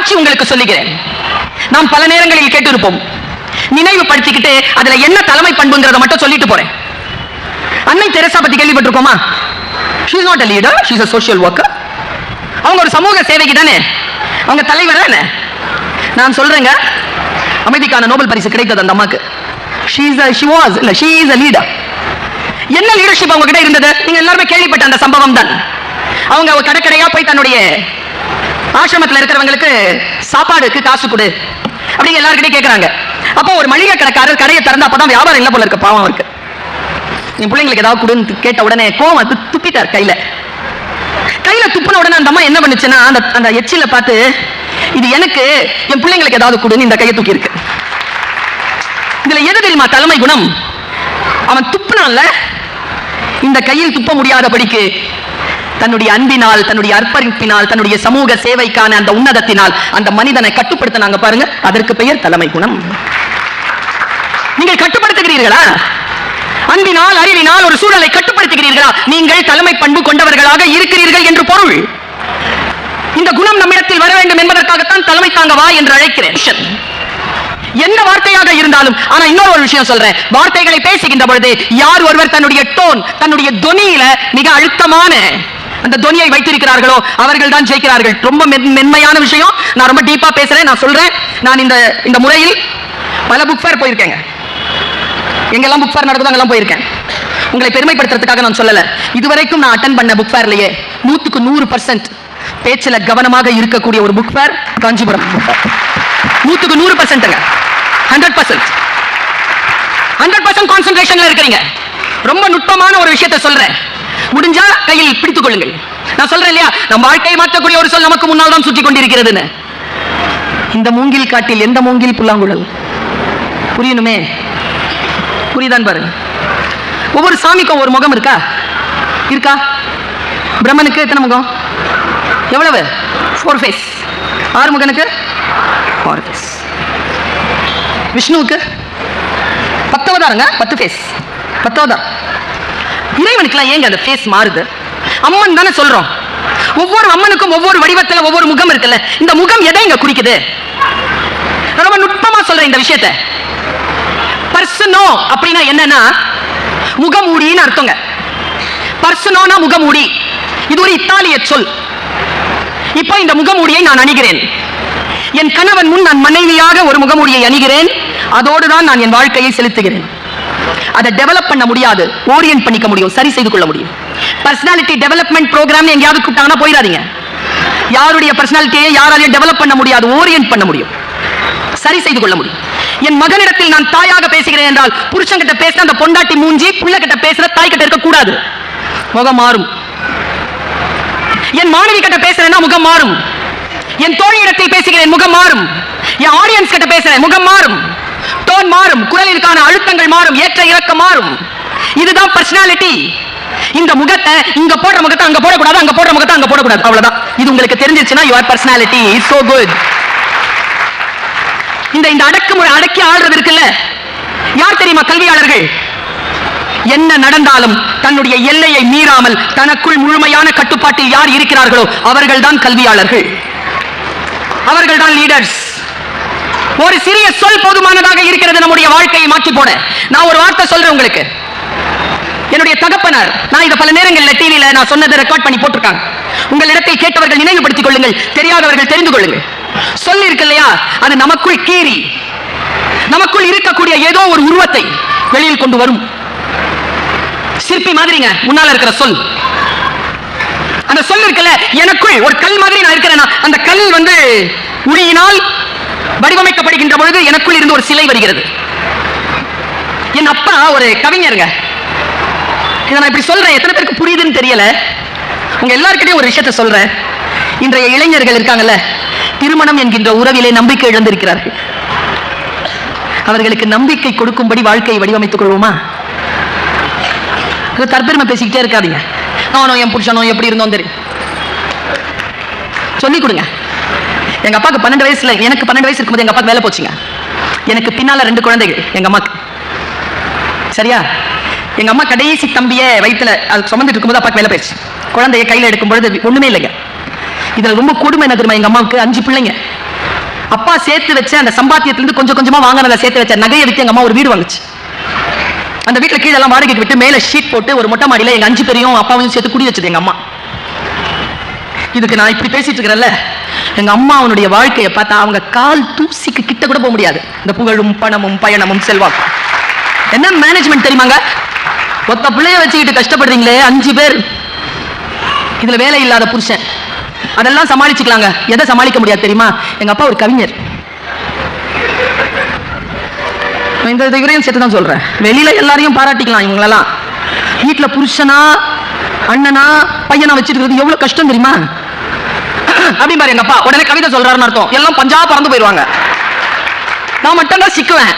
சாட்சி உங்களுக்கு சொல்லுகிறேன். நாம் பல நேரங்களில் கேட்டிருப்போம், நினைவுபடுத்திக்கிட்டு அதுல என்ன தலைமை பண்புங்கிறத மட்டும் சொல்லிட்டு போறேன். அன்னை தெரசா பத்தி கேள்விப்பட்டிருக்கோமா? she is not a leader, she is a social worker. அவங்க ஒரு சமூக சேவைக்கு தானே, அவங்க தலைவர் தானே. நான் சொல்றேங்க, அமைதிக்கான நோபல் பரிசு கிடைத்தது அந்த அம்மாக்கு. she is a leader. என்ன லீடர்ஷிப் அவங்க கிட்ட இருந்தது? நீங்க எல்லாரும் கேள்விப்பட்ட அந்த சம்பவம் தான். அவங்க கடைக்கடையா போய் தன்னுடைய ஆசிரமத்தில் இருக்கிறவங்களுக்கு சாப்பாடுக்கு காசு கொடு அப்படிங்க எல்லாருக்கிட்டையும் கேட்கறாங்க. அப்போ ஒரு மளிகை கடைக்காரர் கடையை திறந்து, அப்பதான் வியாபாரம் இல்லை போல இருக்கு, பாவம் இருக்கு, என் பிள்ளைங்களுக்கு ஏதாவது கொடுன்னு கேட்ட உடனே கோவம் துப்பிட்டார். கையில துப்புன உடனே அந்த அம்மா என்ன பண்ணுச்சுன்னா, அந்த எச்சில பார்த்து, இது எனக்கு, என் பிள்ளைங்களுக்கு ஏதாவது கொடுன்னு இந்த கையை தூக்கி இருக்கு. இதுல எது தெரியுமா தலைமை குணம்? அவன் துப்புனான்ல, இந்த கையில் துப்ப முடியாதபடிக்கு தன்னுடைய அன்பினால், தன்னுடைய அர்ப்பணிப்பினால், தன்னுடைய சமூக சேவைக்கான அந்த உன்னதத்தினால் அந்த மனிதனை கட்டுப்படுத்தினாங்க பாருங்க. அதற்கு பெயர் தலைமை குணம். நீங்கள் கட்டுப்படுத்துகிறீர்களா? அன்பினால், அறிவினால் ஒரு சூழலை கட்டுப்படுத்துகிறீர்களா? நீங்கள் தலைமை பண்பு கொண்டவர்களாக இருக்கிறீர்கள் என்று பொருள். இந்த குணம் நம்மிடத்தில் வர வேண்டும் என்பதற்காகத்தான் தலைமை தாங்க வா என்று அழைக்கிறேன். என்ன வார்த்தையாக இருந்தாலும். ஆனா இன்னொரு ஒரு விஷயம் சொல்றேன், வார்த்தைகளை பேசுகின்ற பொழுது யார் ஒருவர் தன்னுடைய டோன், தன்னுடைய தொனியில மிக அழுத்தமான அந்த தொனியை வைத்திருக்கிறார்களோ அவர்கள் தான் ஜெயிக்கிறார்கள். ரொம்ப மென்மையான விஷயம், நான் ரொம்ப டீப்பா பேசுறேன். நான் சொல்றேன், நான் இந்த முறையில் பல புக் ஃபேர் போயிருக்கேங்க. எங்கெல்லாம் புக் ஃபேர் நடக்குதோ அங்கெல்லாம் போயிருக்கேன். உங்களை பெருமைப்படுத்துறதுக்காக நான் சொல்லல. இதுவரைக்கும் நான் அட்டன் பண்ண புக் ஃபேர்லயே 100% பேச்சில் கவனமாக இருக்கக்கூடிய ஒரு book fair Kanchipuram book fair. 100% 100% கான்சென்ட்ரேஷன்ல இருக்கிறீங்க. ரொம்ப நுட்பமான ஒரு விஷயத்தை சொல்றேன், முடிஞ்சா கையில் பிடித்துக் கொள்ளுங்கள். நான் சொல்றேன் இல்லையா, நம் வாழ்க்கையை மாற்றக்கூடிய ஒரு சொல் நமக்கு முன்னால் தான் சுற்றி கொண்டிருக்கிறதுன்னு. இந்த மூங்கில் காட்டில் எந்த மூங்கில் புல்லாங்குழல்? புரியணுமே, புரியுதான் பாருங்க. ஒவ்வொரு சாமிக்கும் ஒரு முகம் இருக்கா? பிரம்மனுக்கு எத்தனை முகம்? எவ்வளவு? 4 ஃபேஸ். ஆறுமுகனுக்கு 4 ஃபேஸ். விஷ்ணுவுக்கு 10 அவதாரங்க, 10 ஃபேஸ், 10 அவதாரம். இறைவனுக்குலாம் ஏங்க அந்த ஃபேஸ் மாறுது? அம்மன் தானே சொல்றோம். ஒவ்வொரு அம்மனுக்கும் ஒவ்வொரு வடிவத்தில் ஒவ்வொரு முகம் இருக்குல்ல. இந்த முகம் எதை இங்க குறிக்குது? ரொம்ப நுட்பமா சொல்றேன் இந்த விஷயத்தை. பர்சனோ அப்படின்னா என்னன்னா முகமூடின்னு அர்த்தங்க. பர்சனோனா முகமூடி. இது ஒரு இத்தாலிய சொல். இப்போ இந்த முகமூடியை நான் அணிகிறேன். என் கணவன் முன் நான் மனைவியாக ஒரு முகமூடியை அணிகிறேன். அதோடு தான் நான் என் வாழ்க்கையை செலுத்துகிறேன். அதை டெவலப் பண்ண முடியாது, ஓரியன்ட் பண்ணிக்க முடியும், சரி செய்து கொள்ள முடியும். பர்சனாலிட்டி டெவலப்மெண்ட் ப்ரோக்ராம் எங்கேயாவது கூப்பிட்டாங்கன்னா போயிடாதீங்க. யாருடைய பர்சனாலிட்டியை யாராலையும் டெவலப் பண்ண முடியாது, ஓரியன்ட் பண்ண முடியும், சரி செய்து கொள்ள முடியும். என் மகனிடத்தில் நான் தாயாக பேசுகிறேன் என்றால் புருஷன் கிட்ட பேசுற அந்த பொண்டாட்டி மூஞ்சி புள்ள கிட்ட பேசுற தாய் கிட்ட இருக்க கூடாது, முகம் மாறும். என் மாணவி கிட்ட பேசுறேன்னா முகம் மாறும். என் தோழியிடத்தில் பேசுகிறேன், முகம் மாறும். என் ஆடியன்ஸ் கிட்ட பேசுறேன், முகம் மாறும், டோன் மாறும், குரலிற்கான அழுத்தங்கள் மாறும், ஏற்ற இறக்கம் மாறும். இதுதான் பர்சனாலிட்டி. இந்த முகத்தை இங்க போடுற முகத்தை அங்க போடக்கூடாது, அங்க போடுற முகத்தை அங்க போடக்கூடாது, அவ்வளவுதான். இது உங்களுக்கு தெரிஞ்சிருச்சுன்னா your personality is so good. இந்த அடக்குமுறை அடக்கி ஆடுறது இருக்குல்ல, யார் தெரியுமா? கல்வியாளர்கள். என்ன நடந்தாலும் தன்னுடைய எல்லையை மீறாமல் தனக்குள் முழுமையான கட்டுப்பாட்டில் யார் இருக்கிறார்களோ அவர்கள் தான் கல்வியாளர்கள், அவர்கள் தான் லீடர்ஸ். ஒரு சிறிய சொல் போதுமானதாக இருக்கிறது நம்முடைய வாழ்க்கையை மாற்றி போட. நான் ஒரு வார்த்தை சொல்றேன் உங்களுக்கு. என்னுடைய தகப்பனார், நான் இதை பல நேரங்களில் டிவியில நான் சொன்னதை ரெக்கார்ட் பண்ணி போட்டிருக்காங்க. உங்களிடத்தில் கேட்டவர்கள் நினைவுபடுத்திக் கொள்ளுங்கள், தெரியாதவர்கள் தெரிந்து கொள்ளுங்கள். சொல் இருக்கு இல்லையா, அது நமக்குள் கீறி நமக்குள் இருக்கக்கூடிய ஏதோ ஒரு உருவத்தை வெளியில் கொண்டு வரும். சிற்பி மாதிரிங்க முன்னால இருக்கிற சொல். அந்த சொல் இருக்குல்ல, எனக்குள் ஒரு கல் மாதிரி நான் இருக்கிறேன்னா அந்த கல் உளியினால் வடிவமைக்கப்படுகின்ற பொழுது எனக்குள் இருந்து ஒரு சிலை வருகிறது. என் அப்பா ஒரு கவிஞருங்க. இதை நான் இப்படி சொல்றேன், எத்தனை பேருக்கு புரியுதுன்னு தெரியல. உங்க எல்லாருக்கிட்டையும் ஒரு விஷயத்தை சொல்றேன். இன்றைய இளைஞர்கள் இருக்காங்கல்ல, திருமணம் என்கின்ற உறவிலே நம்பிக்கை இழந்திருக்கிறார்கள். அவர்களுக்கு நம்பிக்கை கொடுக்கும்படி வாழ்க்கையை வடிவமைத்துக் கொள்வோமா? தற்பெருமை பேசிக்கிட்டே இருக்காதீங்க. நானும் என் புருஷனோ எப்படி இருந்தோம் தெரியும், சொல்லிக் கொடுங்க. எங்க அப்பாவுக்கு 12 வயசுல, எனக்கு 12 வயசு இருக்கும்போது எங்க அப்பாவுக்கு வேலை போச்சுங்க. எனக்கு பின்னால 2 குழந்தைகள் எங்க அம்மாக்கு. சரியா? எங்க அம்மா கடைசி தம்பியை வயிற்றுல அது சுமந்துட்டு இருக்கும்போது அப்பாவுக்கு வேலை போயிடுச்சு. குழந்தைய கையில எடுக்கும் பொழுது ஒண்ணுமே இல்லைங்க. இதுல ரொம்ப கொடுமை என்ன தெரியுமா? எங்க அம்மாவுக்கு 5 பிள்ளைங்க. அப்பா சேர்த்து வச்ச அந்த சம்பாத்தியத்திலிருந்து கொஞ்சம் கொஞ்சமா வாங்கினதை சேர்த்து வச்ச நகையை வித்து எங்க அம்மா ஒரு வீடு வாங்குச்சு. அந்த வீட்டுல கீழே எல்லாம் வாடகைக்கு விட்டு மேல ஷீட் போட்டு ஒரு மொட்டை மாடியில எங்க 5 பேரையும் அப்பாவையும் சேர்த்து குடி வச்சது எங்க அம்மா. இதுக்கு நான் இப்படி பேசிட்டு இருக்கிறேன்ல, எங்க அம்மா அவனுடைய வாழ்க்கையை பார்த்தா அவங்க கால் தூசிக்கு கிட்ட கூட போக முடியாது. இந்த புகழும் பணமும் பயணமும் செல்வாக்கும் என்ன மேனேஜ்மெண்ட் தெரியுமாங்க? ஒத்த பிள்ளைய வச்சுக்கிட்டு கஷ்டப்படுறீங்களே 5 பேர், இதுல வேலை இல்லாத புருஷன், அதெல்லாம் சமாளிச்சுக்கலாங்க. எதை சமாளிக்க முடியாது தெரியுமா? எங்க அப்பா ஒரு கவிஞர். இந்த இவரையும் சேர்த்து தான் சொல்றேன். வெளியில எல்லாரையும் பாராட்டிக்கலாம் இவங்களெல்லாம், வீட்டுல புருஷனா அண்ணனா பையனா வச்சிருக்கிறது எவ்வளவு கஷ்டம் தெரியுமா? அப்படி பாரு எங்க அப்பா உடனே கவிதை சொல்றாருன்னு அர்த்தம், எல்லாம் பஞ்சா பறந்து போயிருவாங்க, நான் மட்டும் தான் சிக்குவேன்.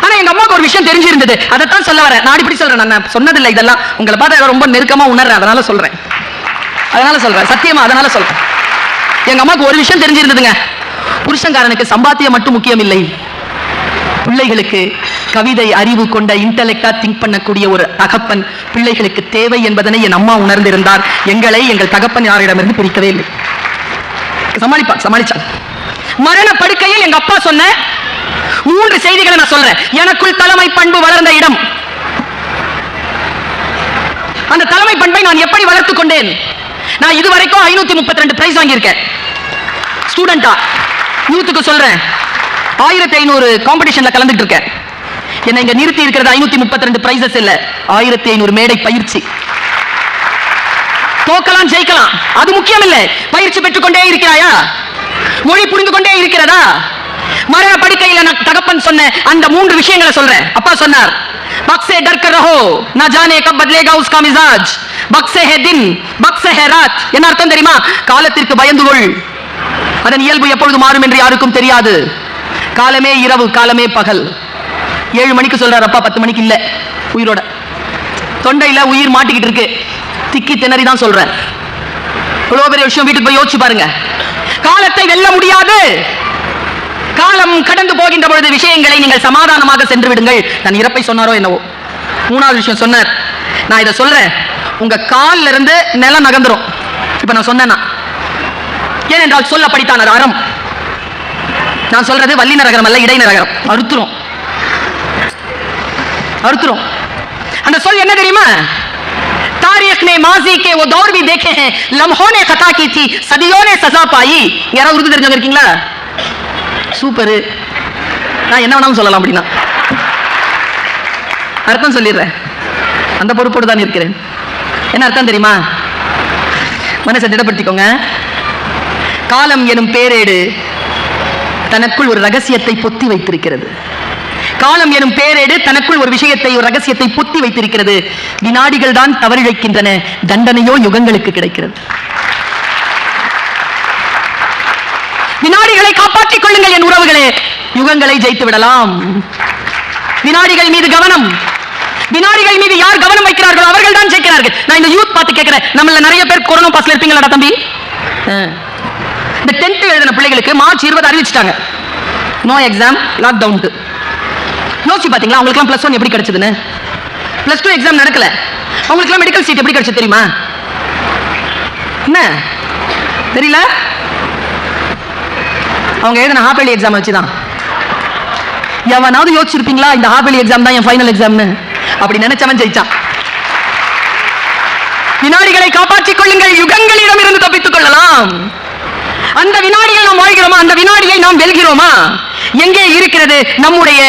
ஆனா எங்க அம்மாவுக்கு ஒரு விஷயம் தெரிஞ்சிருந்தது, அதைத்தான் சொல்ல வரேன். நான் இப்படி சொல்றேன், நான் சொன்னதில்லை இதெல்லாம், உங்களை பார்த்தா ரொம்ப நெருக்கமா உணர்றேன், அதனால சொல்றேன் சத்தியமா, அதனால சொல்றேன். எங்க அம்மாவுக்கு ஒரு விஷயம் தெரிஞ்சிருந்ததுங்க, புருஷன்காரனுக்கு சம்பாத்தியம் மட்டும் முக்கியம் இல்லை, பிள்ளைகளுக்கு கவிதை அறிவு கொண்ட இன்டெலெக்டா திங்க் பண்ணக்கூடிய ஒரு தகப்பன் பிள்ளைகளுக்கு தேவை என்பதனை என் அம்மா உணர்ந்திருந்தார். எங்களை எங்கள் தகப்பன் யாரிடமிருந்து பிரிக்கவே இல்லை. சமாளிச்சான். மரண படுக்கையில் எங்க அப்பா சொன்ன 3 செய்திகளை நான் சொல்றேன். எனக்குள் தலைமை பண்பு வளர்ந்த இடம். அந்த தலைமை பண்பை நான் எப்படி வளர்த்துக் கொண்டேன்? நான் இதுவரைக்கும் 532 பிரைஸ் வாங்கியிருக்கேன். ஸ்டூடெண்டா யூத்துக்கு சொல்றேன், 1500 காம்படிஷன்ல கலந்துட்டு இருக்கேன். என்ன இங்க நிறுத்தி இருக்கிறது 532 பிரைசஸ் இல்ல, 1500 மேடை பயிற்சி. தோக்கலாம் ஜெயிக்கலாம் அது முக்கியம் இல்லை, பயிற்சி பெற்றுக்கொண்டே இருக்கிறாயா? மொழி புரிந்து கொண்டே இருக்கிறதா? மரண படுக்கையில் தகப்பன் சொன்ன அந்த 3 விஷயங்களை சொல்றேன். அப்பா சொன்னார், பக்ஸே டர் கர் ரஹோ நா ஜானே கப் பத்லேகா உஸ்கா மிசாஜ், பக்ஸே ஹே தின் பக்ஸே ஹே ராத். என்ன அர்த்தம் தெரியுமா? காலத்திற்கு பயந்து கொள், அதன் இயல்பு எப்பொழுது மாறும் என்று யாருக்கும் தெரியாது. காலமே இரவு, காலமே பகல். 7 மணிக்கு சொல்றாரு அப்பா, 10 மணிக்கு இல்ல, உயிரோட தொண்டையில உயிர் மாட்டிக்கிட்டு இருக்கு, திக்கி திணறி தான் சொல்றேன். இவ்வளவு பெரிய விஷயம், வீட்டுக்கு போய் யோசிச்சு பாருங்க. காலத்தை வெல்ல முடியாது. காலம் கடந்து போகின்ற பொழுது விஷயங்களை நீங்கள் சமாதானமாக சென்று விடுங்கள். நான் இறப்பை சொன்னாரோ என்னவோ. 3வது விஷயம் சொன்னார், நான் இதை சொல்றேன், உங்க கால்ல இருந்து நிலம் நகர்ந்துரும். இப்ப நான் சொன்னேன்னா, ஏனென்றால் சொல்ல படித்தான், அது அறம். நான் சொல்றது வள்ளி நரகரம் அல்ல, இடை நரகரம். அறுத்துரும். அந்த சொல் என்ன தெரியுமா? तारीख ने माजी के वो दौर भी देखे हैं, लम्हों ने खता की थी, सदियों ने सजा पाई. யாராவது உருது தெரிஞ்சவங்க இருக்கீங்களா? சூப்பர். நான் என்ன வேணாலும் சொல்லலாம் அப்படின்னா அர்த்தம் சொல்லிடுறேன், அந்த பொறுப்போடு தான் இருக்கிறேன். என்ன அர்த்தம் தெரியுமா? மனசை திடப்படுத்திக்கோங்க. காலம் எனும் பேரேடு தனக்குள் ஒரு ரகசியத்தை பொத்தி வைத்திருக்கிறது. காலம் எனும் பேரேடு தனக்குள் ஒரு விஷயத்தை, ஒரு ரகசியத்தை பொத்தி வைத்திருக்கிறது. வினாடிகள் தான் தவறிழைக்கின்றன, தண்டனையோ யுகங்களுக்கு கிடைக்கிறது. வினாடிகளை காப்பாற்றிக் கொள்ளுங்கள் என் உறவுகளே, யுகங்களை ஜெயித்து விடலாம். வினாடிகள் மீது கவனம், வினாடிகள் மீது யார் கவனம் வைக்கிறார்களோ அவர்கள் தான் ஜெயிக்கிறார்கள். நான் இந்த யூத் பார்த்து கேட்கிறேன், நம்மள நிறைய பேர் கொரோனா பாஸ்ல இருப்பீங்களா தம்பி? இந்த 10th எழுதின பிள்ளைகளுக்கு மார்ச் 20 அறிவிச்சிட்டாங்க, நோ எக்ஸாம், லாக்டவுன். யோசிச்சு பாத்தீங்களா அவங்களுக்குலாம் +1 எப்படி கிடைச்சதுன்னு? +2 எக்ஸாம் நடக்கல, அவங்களுக்குலாம் மெடிக்கல் சீட் எப்படி கிடைச்சது தெரியுமா? என்ன தெரியல? அவங்க எழுதின ஹாஃப் இயர்லி எக்ஸாம் வச்சுதான். எவனாவது யோசிச்சிருப்பீங்களா இந்த ஹாஃப் இயர்லி எக்ஸாம் தான் என் ஃபைனல் எக்ஸாம்னு? அப்படி நினைச்சவன் ஜெயிச்சான். வினாடிகளை காப்பாற்றிக் கொள்ளுங்கள், யுகங்களிடம் இருந்து தப்பித்துக் கொள்ளலாம். அந்த வினாடியில் நாம் வாழ்கிறோமா? அந்த வினாடியை நாம் வெல்கிறோமா? எங்கே இருக்கிறது நம்முடைய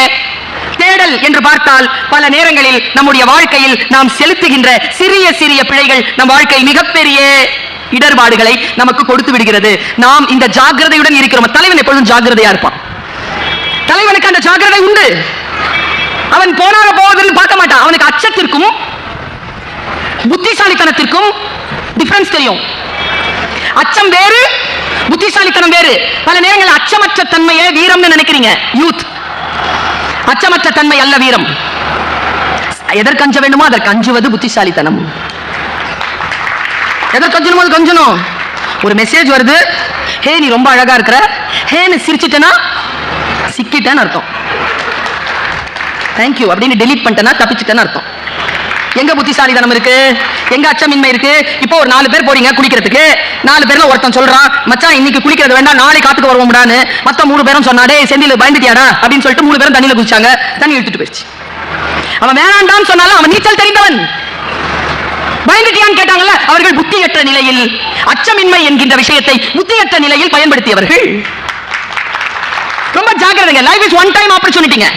தேடல் என்று பார்த்தால், பல நேரங்களில் நம்முடைய வாழ்க்கையில் நாம் செலுத்துகின்ற சிறிய சிறிய பிழைகள் நம் வாழ்க்கையில் மிகப்பெரிய இடர்பாடுகளை நமக்கு கொடுத்து விடுகிறது. நாம் இந்த ஜாக்கிரதையுடன் இருக்கிறோம். தலைவன் எப்பொழுதும் ஜாக்கிரதையா இருப்பான். தலைவனுக்கு அந்த ஜாக்கிரதை உண்டு. அவன் போனால போவதுன்னு பார்க்க மாட்டான். அவனுக்கு அச்சத்திற்கும் புத்திசாலித்தனத்திற்கும் டிஃபரன்ஸ் தெரியும். அச்சம் வேறு, புத்திசாலித்தனம் வேறு. பல நேரங்களில் அச்சமற்ற தன்மையை வீரம்னு நினைக்கிறீங்க யூத். அச்சமற்ற தன்மை அல்ல வீரம். எதற்கு அஞ்ச வேண்டுமோ அதற்கு அஞ்சுவது புத்திசாலித்தனம். எதற்கு அஞ்சணுமோ அது கொஞ்சணும். ஒரு மெசேஜ் வருது, ஹே நீ ரொம்ப அழகா இருக்கிற, ஹேன்னு சிரிச்சிட்டேன்னா சிக்கிட்டேன்னு அர்த்தம். தேங்க்யூ அப்படின்னு டெலீட் பண்ணிட்டேன்னா தப்பிச்சிட்டேன்னு அர்த்தம். எங்க புத்திசாலித்தனம் இருக்கு, எங்க அச்சமின்மை இருக்கு? இப்போ ஒரு 4 பேர் போறீங்க குளிக்கிறதுக்கு. 4 பேர்ல ஒருத்தன் சொல்றான், மச்சான் இன்னைக்கு குளிக்கிறது வேண்டாம், நாளைக்கு காத்துக்கு வருவோம்டான்னு. மத்த 3 பேரும் சொன்னாடே செந்தில பயந்துட்டியாடா அப்படின்னு சொல்லிட்டு 3 பேரும் தண்ணியில குதிச்சாங்க. தண்ணி இழுத்துட்டு போயிடுச்சு. அவன் வேணாண்டான்னு சொன்னாலும் அவன் நீச்சல் தெரிந்தவன். பயந்துட்டியான்னு கேட்டாங்கல்ல, அவர்கள் புத்தியற்ற நிலையில், அச்சமின்மை என்கின்ற விஷயத்தை புத்தியற்ற நிலையில் பயன்படுத்தியவர்கள். ரொம்ப ஜாக்கிரதைங்க. லைஃப் இஸ் ஒன் டைம் ஆப்பர்ச்சுனிட்டிங்க.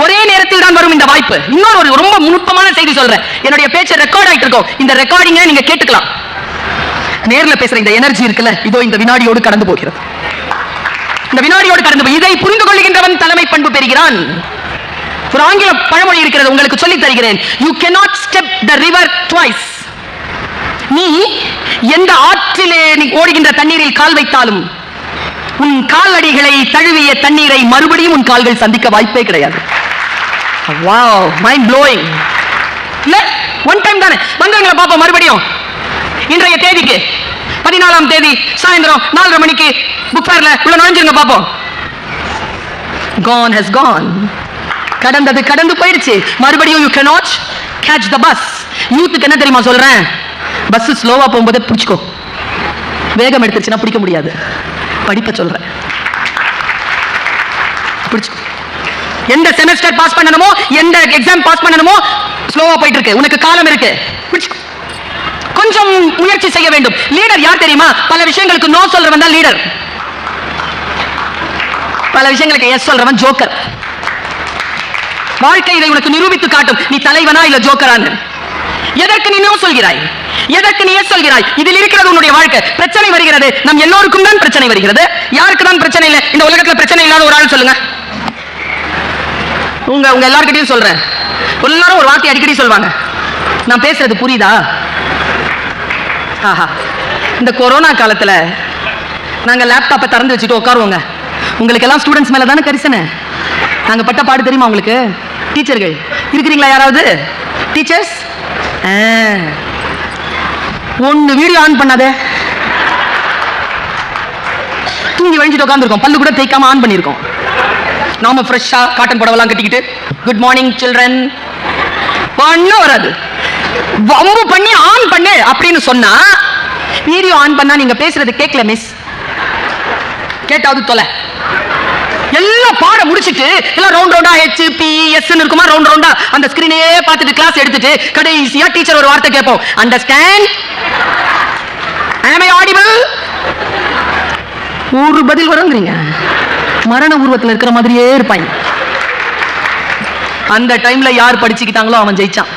ஒரே நேரத்தில் தான் வரும் இந்த வாய்ப்பு. இன்னொரு ரொம்ப நுட்பமான செய்தி சொல்றேன். என்னுடைய பேச்சை ரெக்கார்ட் ஆயிட்டு இருக்கோம். இந்த ரெக்கார்டிங்க நீங்க கேட்டுக்கலாம். நேர்ல பேசுற இந்த எனர்ஜி இருக்குல்ல, இதோ இந்த வினாடியோடு கடந்து போகிறது. இந்த வினாடியோடு கடந்து போய் இதை புரிந்து கொள்கின்றவன் தலைமை பண்பு பெறுகிறான். ஒரு ஆங்கில பழமொழி இருக்கிறது, உங்களுக்கு சொல்லி தருகிறேன். You cannot step the river twice. நீ எந்த ஆற்றிலே நீ ஓடுகின்ற தண்ணீரில் கால் வைத்தாலும் உன் காலடிகளை தழுவிய தண்ணீரை மறுபடியும் உன் கால்கள் சந்திக்க வாய்ப்பே கிடையாது. Wow, mind blowing. இல்ல ஒன் டைம் தானே. வந்தவங்களை பாப்போம் மறுபடியும். இன்றைய தேதிக்கு 14ஆம் தேதி சாயந்தரம் 4:30 மணிக்கு புக் ஃபேர்ல உள்ள நுழைஞ்சிருங்க பாப்போம். Gone has gone. கடந்தது கடந்து போயிடுச்சு. மறுபடியும் you cannot catch the bus. யூத்துக்கு என்ன தெரியுமா சொல்றேன்? பஸ் ஸ்லோவா போகும்போது பிடிச்சுக்கோ. வேகம் எடுத்துச்சுன்னா பிடிக்க முடியாது. படிப்ப சொல்றேன், பிடிச்சுக்கோ. எந்த செமஸ்டர் பாஸ் பண்ணணுமோ, எந்த எக்ஸாம் பாஸ் பண்ணணுமோ, ஸ்லோவா போயிட்டு இருக்கு. உனக்கு காலம் இருக்கு, பிடிச்சுக்கோ. கொஞ்சம் முயற்சி செய்ய வேண்டும். லீடர் யார் தெரியுமா? பல விஷயங்களுக்கு நோ சொல்றவன் தான் லீடர். பல விஷயங்களுக்கு எஸ் சொல்றவன் ஜோக்கர். வாழ்க்கை இதை உனக்கு நிரூபித்து காட்டும், நீ தலைவனா இல்ல ஜோக்கரான்னு. எதற்கு நீ நோ சொல்கிறாய், எதற்கு நீ எஸ் சொல்கிறாய்? இதில் இருக்கிறது உன்னுடைய வாழ்க்கை. பிரச்சனை வருகிறது, நம் எல்லோருக்கும் தான் பிரச்சனை வருகிறது. யாருக்கு தான் பிரச்சனை இல்லை? இந்த உலகத்துல பிரச்சனை இல்லாத ஒரு ஆள் சொல்லுங்க. உங்க எல்லார்கிட்டையும் சொல்றேன், எல்லாரும் ஒரு வார்த்தை அடிக்கடி சொல்வாங்க, நான் பேசுறது புரியுதா? ஆஹா, இந்த கொரோனா காலத்துல நாங்க லேப்டாப்பை திறந்து வச்சுட்டு உட்காருவோங்க. உங்களுக்கு எல்லாம் ஸ்டூடெண்ட்ஸ் மேல தானே கரிசனை. நாங்க பட்ட பாடு தெரியுமா உங்களுக்கு? டீச்சர்கள் இருக்கிறீங்களா? யாராவது டீச்சர்ஸ்? ஒன்னு வீடியோ ஆன் பண்ணாதே, தூங்கி வழிஞ்சிட்டு உட்காந்துருக்கோம். பல்லு கூட தேய்க்காம ஆன் பண்ணிருக்கோம். நாம ஃப்ரெஷ்ஷா காட்டன் புடவெல்லாம் கட்டிக்கிட்டு குட் மார்னிங் சில்ட்ரன் ஒன்னும் வராது. வம்பு பண்ணி ஆன் பண்ணு அப்படின்னு சொன்னா, வீடியோ ஆன் பண்ணா நீங்க பேசுறது கேட்கல மிஸ், கேட்டாவது தொலை. எல்லாம் பாட முடிச்சிட்டு எல்லாம் ரவுண்ட் ரவுண்டா HPS இருக்குமா, ரவுண்ட் ரவுண்டா அந்த ஸ்கிரீனே பார்த்துட்டு கிளாஸ் எடுத்துட்டு கடைசியா டீச்சர் ஒரு வார்த்தை கேட்போம், அண்டர்ஸ்டாண்ட், am I audible? ஒரு பதில் வருங்கிறீங்க. மரண உருவத்தில் இருக்கிற மாதிரியே இருப்பாங்க. அந்த டைம்ல யார் படிச்சுக்கிட்டாங்களோ அவன் ஜெயிச்சான்.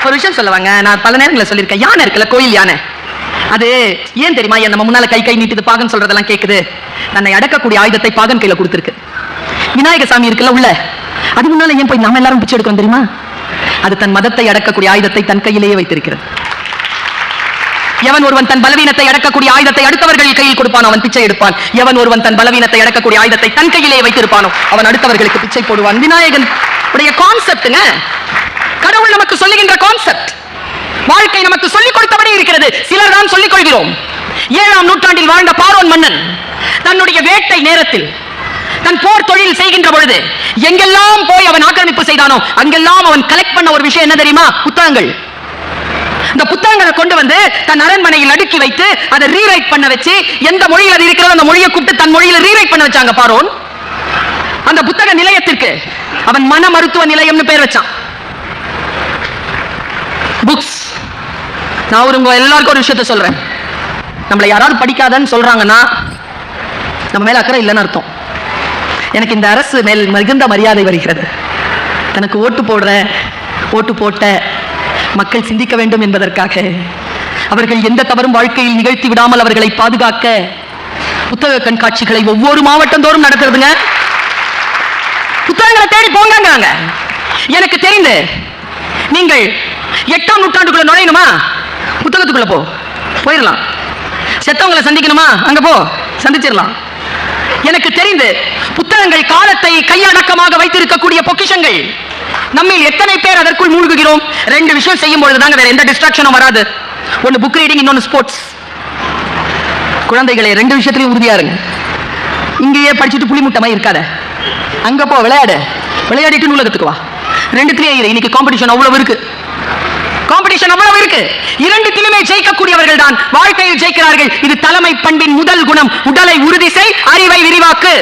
ஒரு விஷயம் சொல்லுவாங்க, நான் பல நேரங்களில் சொல்லியிருக்கேன். யானை இருக்குல்ல, கோயில் யானை, அது ஏன் தெரியுமா நம்ம முன்னால கை நீட்டுது, பாகன் சொல்றதெல்லாம் கேக்குது? தன்னை அடக்கக்கூடிய ஆயுதத்தை பாகன் கையில கொடுத்திருக்கு. விநாயக சாமி இருக்குல்ல உள்ள, அது முன்னால ஏன் போய் நாம எல்லாரும் பிச்சை எடுக்கணும் தெரியுமா? அது தன் மதத்தை அடக்கக்கூடிய ஆயுதத்தை தன் கையிலேயே வைத்திருக்கிறது. எவன் ஒருவன் தன் பலவீனத்தை அடக்கக்கூடிய ஆயுதத்தை அடுத்தவர்கள் கையில் கொடுப்பானோ அவன் பிச்சை எடுப்பான். எவன் ஒருவன் தன் பலவீனத்தை அடக்கக்கூடிய ஆயுதத்தை தன் கையிலே வைத்திருப்பானோ அவன் அடுத்தவர்களுக்கு பிச்சை போடுவான். விநாயகன் உடைய கான்செப்ட்ங்க, கடவுள் நமக்கு சொல்லுகின்ற கான்செப்ட். வாழ்க்கை நமக்கு சொல்லிக் கொடுத்தபடி இருக்கிறது. சிலர் தான் சொல்லிக் கொள்கிறோம். 7ஆம் நூற்றாண்டில் வாழ்ந்த பார்வோன் மன்னன் தன்னுடைய வேட்டை நேரத்தில் தன் போர் தொழில் செய்கின்ற பொழுது எங்கெல்லாம் போய் அவன் ஆக்கிரமிப்பு செய்தானோ அங்கெல்லாம் அவன் கலெக்ட் பண்ண ஒரு விஷயம் என்ன தெரியுமா? புத்தகங்கள். இந்த புத்தகங்களை கொண்டு வந்து தன் அரண்மனையில் அடுக்கி வைத்து அதை ரீரைட் பண்ண வச்சு, எந்த மொழியில் அது இருக்கிறதோ அந்த மொழியை கூப்பிட்டு தன் மொழியில ரீரைட் பண்ண வச்சாங்க பார்வோன். அந்த புத்தக நிலையத்திற்கு அவன் மன மருத்துவ நிலையம்னு பேர் வச்சான். புக்ஸ். நான் உங்க எல்லாருக்கும் ஒரு விஷயத்த சொல்றேன். நம்மளை யாராவது படிக்காதன்னு சொல்றாங்கன்னா நம்ம மேல அக்கறை இல்லைன்னு அர்த்தம். எனக்கு இந்த அரசு மேல் மிகுந்த மரியாதை வருகிறது. தனக்கு ஓட்டு போட்ட மக்கள் சிந்திக்க வேண்டும் என்பதற்காக, அவர்கள் எந்த தவறும் வாழ்க்கையில் நிகழ்த்தி விடாமல் அவர்களை பாதுகாக்க புத்தக கண்காட்சிகளை ஒவ்வொரு மாவட்டம் தோறும் நடத்துறதுங்க. புத்தகங்களை தேடி போங்கிறாங்க. எனக்கு தெரிந்து நீங்கள் 8ஆம் நூற்றாண்டுக்குள்ள நுழையணுமா, புத்தகத்துக்குள்ள போயிடலாம். செத்தவங்களை சந்திக்கணுமா, அங்க சந்திச்சிடலாம். எனக்கு தெரிந்து புத்தகங்கள் காலத்தை கையடக்கமாக வைத்திருக்கக்கூடிய பொக்கிஷங்கள். நம்மில் எத்தனை பேர் அதற்குள் மூழ்குகிறோம்? 2 விஷயம் செய்யும் பொழுதுதாங்க வேற எந்த டிஸ்ட்ராக்ஷனும் வராது. ஒன்னு புக் ரீடிங், இன்னொன்னு ஸ்போர்ட்ஸ். குழந்தைகளை 2 விஷயத்திலையும் உறுதியா இருங்க. இங்கேயே படிச்சுட்டு புளி முட்டமா இருக்காத, அங்க விளையாடு. விளையாடிட்டு நூலகத்துக்கு வா. ரெண்டுத்திலேயே இரு. இன்னைக்கு காம்படிஷன் அவ்வளவு இருக்கு, காம்படிஷன் அவ்வளவு இருக்கு. இரண்டுத்திலுமே ஜெயிக்கக்கூடியவர்கள் தான் வாழ்க்கையில் ஜெயிக்கிறார்கள். இது தலைமை பண்பின் முதல் குணம். உடலை உறுதி செய், அறிவை விரிவாக்கு.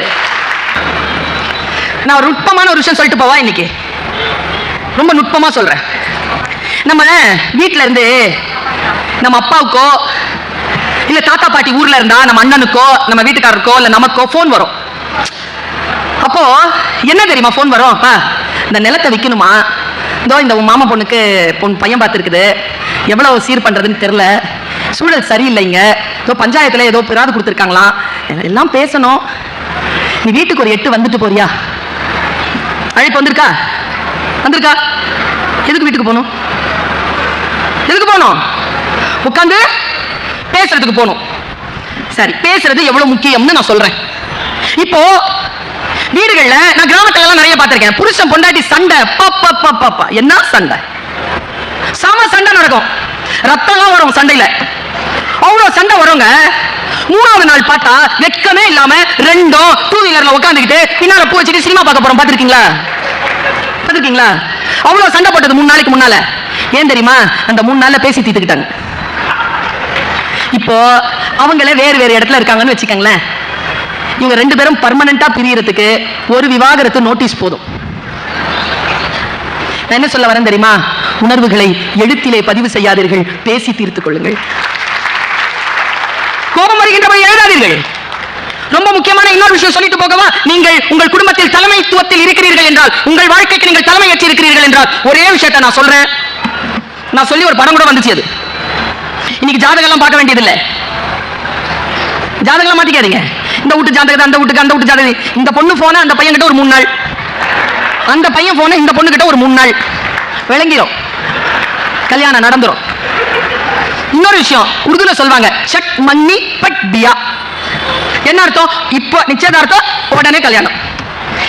நான் ஒரு நுட்பமான ஒரு விஷயம் சொல்லிட்டு போவா. இன்னைக்கு ரொம்ப நுட்பமா சொல்றேன். நம்ம வீட்டுல இருந்து நம்ம அப்பாவுக்கோ இல்ல தாத்தா பாட்டி ஊர்ல இருந்தா நம்ம அண்ணனுக்கோ நம்ம வீட்டுக்காரருக்கோ இல்ல நமக்கோ போன் வரும். அப்போ என்ன தெரியுமா போன் வரும்? இந்த நிலத்தை விற்கணுமா, இதோ இந்த மாமா பொண்ணுக்கு பையன் பார்த்துருக்குது, எவ்வளவு சீர் பண்றதுன்னு தெரியல, சூழல் சரியில்லைங்க, ஏதோ பஞ்சாயத்துல ஏதோ பிராது கொடுத்துருக்காங்களாம், எல்லாம் பேசணும், நீ வீட்டுக்கு ஒரு 8 வந்துட்டு போறியா? அழைப்பு வந்திருக்கா? வந்திருக்கா? எதுக்கு வீட்டுக்கு போகணும்? எதுக்கு போகணும்? உட்காந்து பேசுறதுக்கு போகணும். சரி, பேசுறது எவ்வளவு முக்கியம்னு நான் சொல்றேன். இப்போ வீடுகள்ல நான் கிராமத்துல எல்லாம் நிறைய பார்த்திருக்கேன். புருஷன் பொண்டாட்டி சண்டை, பாப்பா என்ன சண்டை, சம சண்டை நடக்கும், ரத்தம்லாம் வரும் சண்டையில, அவ்வளவு சண்டை வருங்க. 3வது நாள் பார்த்தா வெட்கமே இல்லாம ரெண்டும் 2 வீலர்ல உட்காந்துக்கிட்டு பின்னால பூ வச்சுட்டு சினிமா பார்க்க போறோம். பார்த்திருக்கீங்களா? பார்த்திருக்கீங்களா? அவ்வளவு சண்டை போட்டது 3 நாளைக்கு முன்னால. ஏன் தெரியுமா? அந்த 3 நாள்ல பேசி தீர்த்துக்கிட்டாங்க. இப்போ அவங்களே வேறு வேறு இடத்துல இருக்காங்கன்னு வச்சுக்கோங்களேன். இவங்க 2 பேரும் பர்மனண்டா பிரியறதுக்கு ஒரு விவாகரத்து நோட்டீஸ் போதும். நான் என்ன சொல்ல வரேன் தெரியுமா? உணர்வுகளை எழுத்திலே பதிவு செய்யாதீர்கள், பேசி தீர்த்துக் கொள்ளுங்கள். கோபம் வருகின்றபடி எழுதாதீர்கள். ரொம்ப முக்கியமான இன்னொரு விஷயம் சொல்லிட்டு போகவா? நீங்கள் உங்கள் குடும்பத்தில் தலைமைத்துவத்தில் இருக்கிறீர்கள் என்றால், உங்கள் வாழ்க்கைக்கு நீங்கள் தலைமை ஏற்றி இருக்கிறீர்கள் என்றால், ஒரே விஷயத்தை நான் சொல்றேன். நான் சொல்லி ஒரு படம் கூட வந்துச்சு. அது இன்னைக்கு ஜாதகம் எல்லாம் பார்க்க வேண்டியதில்லை. ஜாதகம் மாத்திக்காதீங்க. இந்த வீட்டு ஜாதகம், அந்த வீட்டுக்கு, அந்த வீட்டு ஜாதகம். இந்த பொண்ணு போன அந்த பையன் கிட்ட ஒரு 3 நாள், அந்த பையன் போன இந்த பொண்ணு கிட்ட ஒரு 3 நாள், விளங்கிரும், கல்யாணம் நடந்துரும். இன்னொரு விஷயம் உருதுல சொல்வாங்க, சட் மன்னி பட் பியா. என்ன அர்த்தம்? இப்போ நிச்சயதார்த்தம், உடனே கல்யாணம்.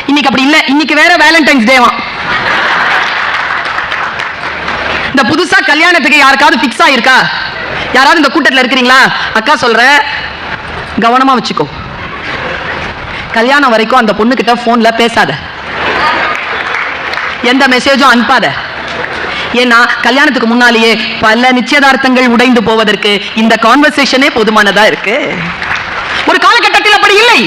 இன்னைக்கு அப்படி இல்ல. இன்னைக்கு வேற வேலண்டைன்ஸ் டேவா. இந்த புதுசா கல்யாணத்துக்கு யாருக்காவது பிக்ஸ் ஆயிருக்கா? யாராவது இந்த கூட்டத்தில் இருக்கிறீங்களா? அக்கா சொல்ற, கவனமா வச்சுக்கோ. கல்யாணம் வரைக்கும் அந்த பொண்ணு கிட்ட போன்ல பேசாத, எந்த மெசேஜும் அனுப்பாத. ஏன்னா கல்யாணத்துக்கு முன்னாலேயே பல நிச்சயதார்த்தங்கள் உடைந்து போவதற்கு இந்த கான்வர்சேஷனே போதுமானதா இருக்கு. ஒரு காலகட்டத்தில் அப்படி இல்லை.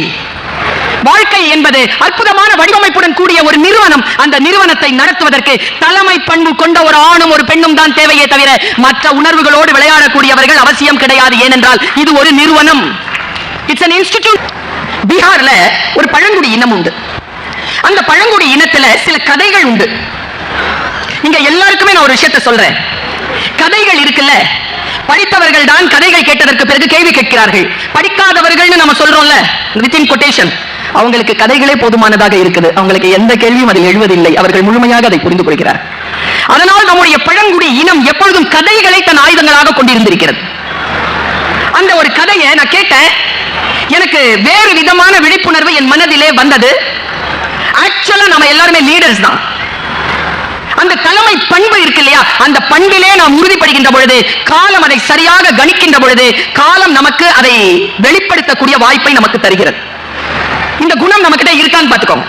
வாழ்க்கை என்பது அற்புதமான வடிவமைப்புடன் கூடிய ஒரு நிறுவனம். அந்த நிறுவனத்தை நடத்துவதற்கு தலைமை பண்பு கொண்ட ஒரு ஆணும் ஒரு பெண்ணும் தான் தேவையே தவிர மற்ற உணர்வுகளோடு விளையாடக்கூடியவர்கள் அவசியம் கிடையாது. ஏனென்றால் இது ஒரு நிறுவனம். It's an institute. பீகார்ல ஒரு பழங்குடி இனம் உண்டு. அந்த பழங்குடி இனத்துல சில கதைகள் உண்டு. இங்க எல்லாருக்குமே நான் ஒரு விஷயத்தை சொல்றேன். கதைகள் இருக்குல்ல, படித்தவர்கள் தான் கதைகள் கேட்டதற்கு பிறகு கேள்வி கேட்கிறார்கள். படிக்காதவர்கள் நம்ம சொல்றோம்ல, வித்தின் கொட்டேஷன், அவங்களுக்கு கதைகளே போதுமானதாக இருக்குது. அவங்களுக்கு எந்த கேள்வியும் அதில் எழுவதில்லை. அவர்கள் முழுமையாக அதை புரிந்து கொள்கிறார். அதனால் நம்முடைய பழங்குடி இனம் எப்பொழுதும் கதைகளை தன் ஆயுதங்களாக கொண்டிருந்திருக்கிறது. அந்த ஒரு கதையை நான் கேட்டேன். எனக்கு வேறு விதமான விழிப்புணர்வு என் மனதிலே வந்தது. ஆக்சுவலா நம்ம எல்லாருமே லீடர்ஸ் தான். அந்த தலைமை பண்பு இருக்கு இல்லையா, அந்த பண்பிலே நாம் உறுதிப்படுகின்ற பொழுது, காலம் அதை சரியாக கணிக்கின்ற பொழுது, காலம் நமக்கு அதை வெளிப்படுத்தக்கூடிய வாய்ப்பை நமக்கு தருகிறது. இந்த குணம் நமக்கிட்ட இருக்கான்னு பார்த்துக்கோங்க.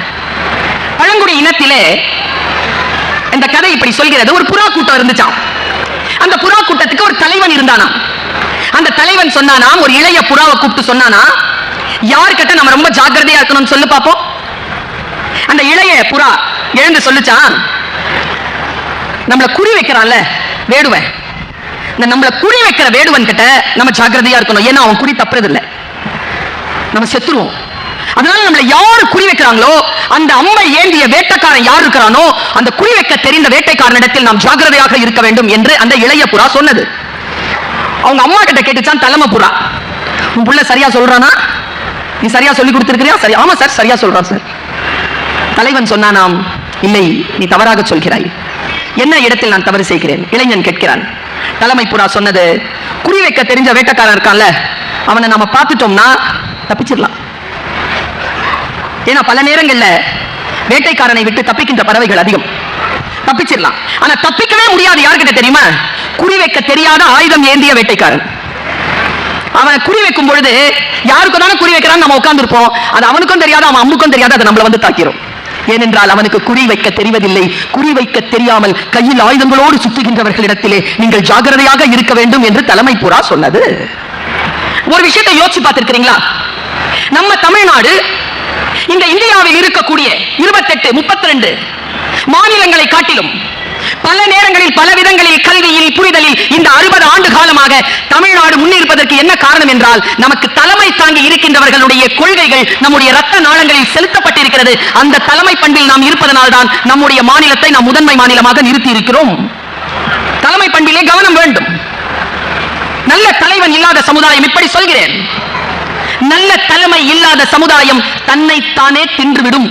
பழங்குடி இனத்திலே இந்த கதை இப்படி சொல்கிறது. ஒரு புறா கூட்டம் இருந்துச்சாம். அந்த புறா கூட்டத்துக்கு ஒரு தலைவன் இருந்தானாம். அந்த தலைவன் சொன்னானாம், ஒரு இளைய புறாவை கூப்பிட்டு சொன்னானா, யாருக்கிட்ட நம்ம ரொம்ப ஜாக்கிரதையா இருக்கணும்னு சொல்லு பாப்போம். அந்த இளைய புறா எழுந்து சொல்லுச்சான், நம்மள குறி வைக்கிறான்ல வேடுவன், இந்த நம்மள குறி வைக்கிற வேடுவன் கிட்ட நம்ம ஜாக்கிரதையா இருக்கணும். ஏன்னா அவன் குறி தப்புறது இல்லை, நம்ம செத்துருவோம். அதனால நம்மள யாரு குறி வைக்கிறாங்களோ, அந்த அம்மை ஏந்திய வேட்டைக்காரன் யார் இருக்கிறானோ, அந்த குறி வைக்க தெரிந்த வேட்டைக்காரனிடத்தில் நாம் ஜாக்கிரதையாக இருக்க வேண்டும் என்று அந்த இளைய புறா சொன்னது. அவங்க அம்மா கிட்ட கேட்டுச்சான் தலைமை புறா, உன் புள்ள சரியா சொல்றானா? நீ சரியா சொல்லி கொடுத்திருக்கிறியா? சரி, ஆமா சார், சரியா சொல்றான் சார். தலைவன் சொன்னானாம், இல்லை, நீ தவறாக சொல்கிறாய். என்ன இடத்தில் நான் தவறு செய்கிறேன்? இளைஞன் கேட்கிறான். தலைமை புறா சொன்னது, குறி வைக்க தெரிஞ்ச வேட்டைக்காரன் இருக்கான்ல, அவனை நாம பார்த்துட்டோம்னா தப்பிச்சிடலாம். ஏன்னா பல நேரங்கள்ல வேட்டைக்காரனை விட்டு தப்பிக்கின்ற பறவைகள் அதிகம். தப்பிச்சிடலாம். ஆனா தப்பிக்கவே முடியாது. யார்கிட்ட தெரியுமா? குறி வைக்க தெரியாத ஆயுதம் ஏந்திய வேட்டைக்காரன். அவன் குறி வைக்கும் பொழுது யாருக்கு தானே குறி வைக்கிறான்னு நம்ம உட்கார்ந்து இருப்போம். அது அவனுக்கும் தெரியாது, அவன் அம்முக்கும் தெரியாது, அது நம்மள வந்து தாக்கிரும். ஏனென்றால் அவனுக்கு குறி வைக்க தெரிவதில்லை. குறி வைக்க தெரியாமல் கையில் ஆயுதங்களோடு சுற்றுகின்றவர்களிடத்திலே நீங்கள் ஜாகிரதையாக இருக்க வேண்டும் என்று தலைமை பூரா சொன்னது. ஒரு விஷயத்தை யோசிச்சு பார்த்திருக்கிறீங்களா? நம்ம தமிழ்நாடு இந்த இந்தியாவில் இருக்கக்கூடிய 28 32 மாநிலங்களை காட்டிலும் பல நேரங்களில் பல விதங்களில் கல்வியில் புரிதலில் இந்த 60 ஆண்டு காலமாக தமிழ்நாடு முன்னிருப்பதற்கு என்ன காரணம் என்றால் நமக்கு தலைமை தாங்கி இருக்கின்றவர்களுடைய கொள்கைகள் நம்முடைய ரத்த நாளங்களில் செலுத்தப்பட்டிருக்கிறது. அந்த தலைமை பண்பில் நாம் இருப்பதனால் தான் நம்முடைய மாநிலத்தை நாம் முதன்மை மாநிலமாக நிறுத்தி இருக்கிறோம். தலைமை பண்பிலே கவனம் வேண்டும். நல்ல தலைவன் இல்லாத சமுதாயம், இப்படி சொல்கிறேன், நல்ல தலைமை இல்லாத சமுதாயம் தன்னைத்தானே தின்றுவிடும்.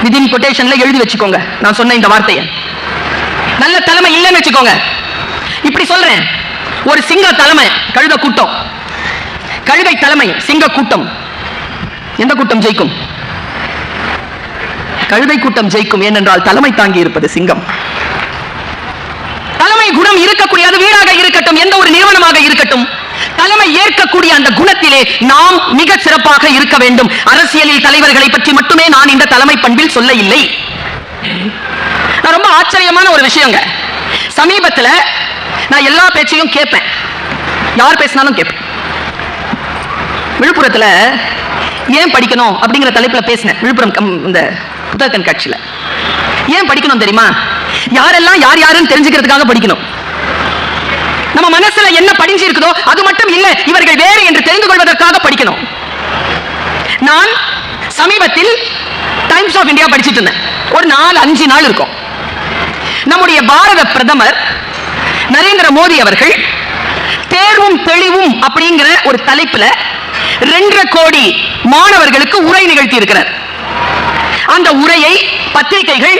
விதின் கொட்டேஷன்ல எழுதி வச்சுக்கோங்க நான் சொன்ன இந்த வார்த்தையை. நல்ல தலைமை இல்லைன்னு வச்சுக்கோங்க. இப்படி சொல்றேன், ஒரு சிங்க தலைமை கழுத கூட்டம், கழுதை தலைமை சிங்க கூட்டம், எந்த கூட்டம் ஜெயிக்கும்? கழுதை கூட்டம் ஜெயிக்கும். ஏனென்றால் தலைமை தாங்கி இருப்பது சிங்கம். தலைமை குணம் இருக்கக்கூடிய, அது வீடாக இருக்கட்டும், எந்த ஒரு நிறுவனமாக இருக்கட்டும், தலைமை ஏற்கக்கூடிய அந்த குணத்திலே நாம் மிக சிறப்பாக இருக்க வேண்டும். அரசியலில் தலைவர்களை பற்றி மட்டுமே நான் இந்த தலைமை பண்பில் சொல்ல இல்லை. ரொம்ப ஆச்சரியமான ஒரு விஷயங்க. சமீபத்தில் நான் எல்லா பேச்சையும் கேட்பேன், யார் பேசினாலும் கேட்பேன். விழுப்புரத்தில் ஏன் படிக்கணும் அப்படிங்கிற தலைப்பில் பேசினேன். விழுப்புரம் இந்த புத்தக கண்காட்சியில் ஏன் படிக்கணும் தெரியுமா? யாரெல்லாம் யார் யாருன்னு தெரிஞ்சுக்கிறதுக்காக படிக்கணும். நம்ம மனசுல என்ன படிஞ்சு இருக்குதோ அது மட்டும் இல்ல, இவர்கள் வேறு என்று தெரிந்து கொள்வதற்காக படிக்கணும். நான் சமீபத்தில் டைம்ஸ் ஆஃப் இந்தியா படிச்சிட்டு இருந்தேன். ஒரு 4-5 நாள் இருக்கும். நம்முடைய பாரத பிரதமர் நரேந்திர மோடி அவர்கள் தேர்வும் தெளிவும் அப்படிங்கிற ஒரு தலைப்புல 2.5 கோடி மாணவர்களுக்கு உரை நிகழ்த்தி இருக்கிறார். அந்த உரையை பத்திரிகைகள்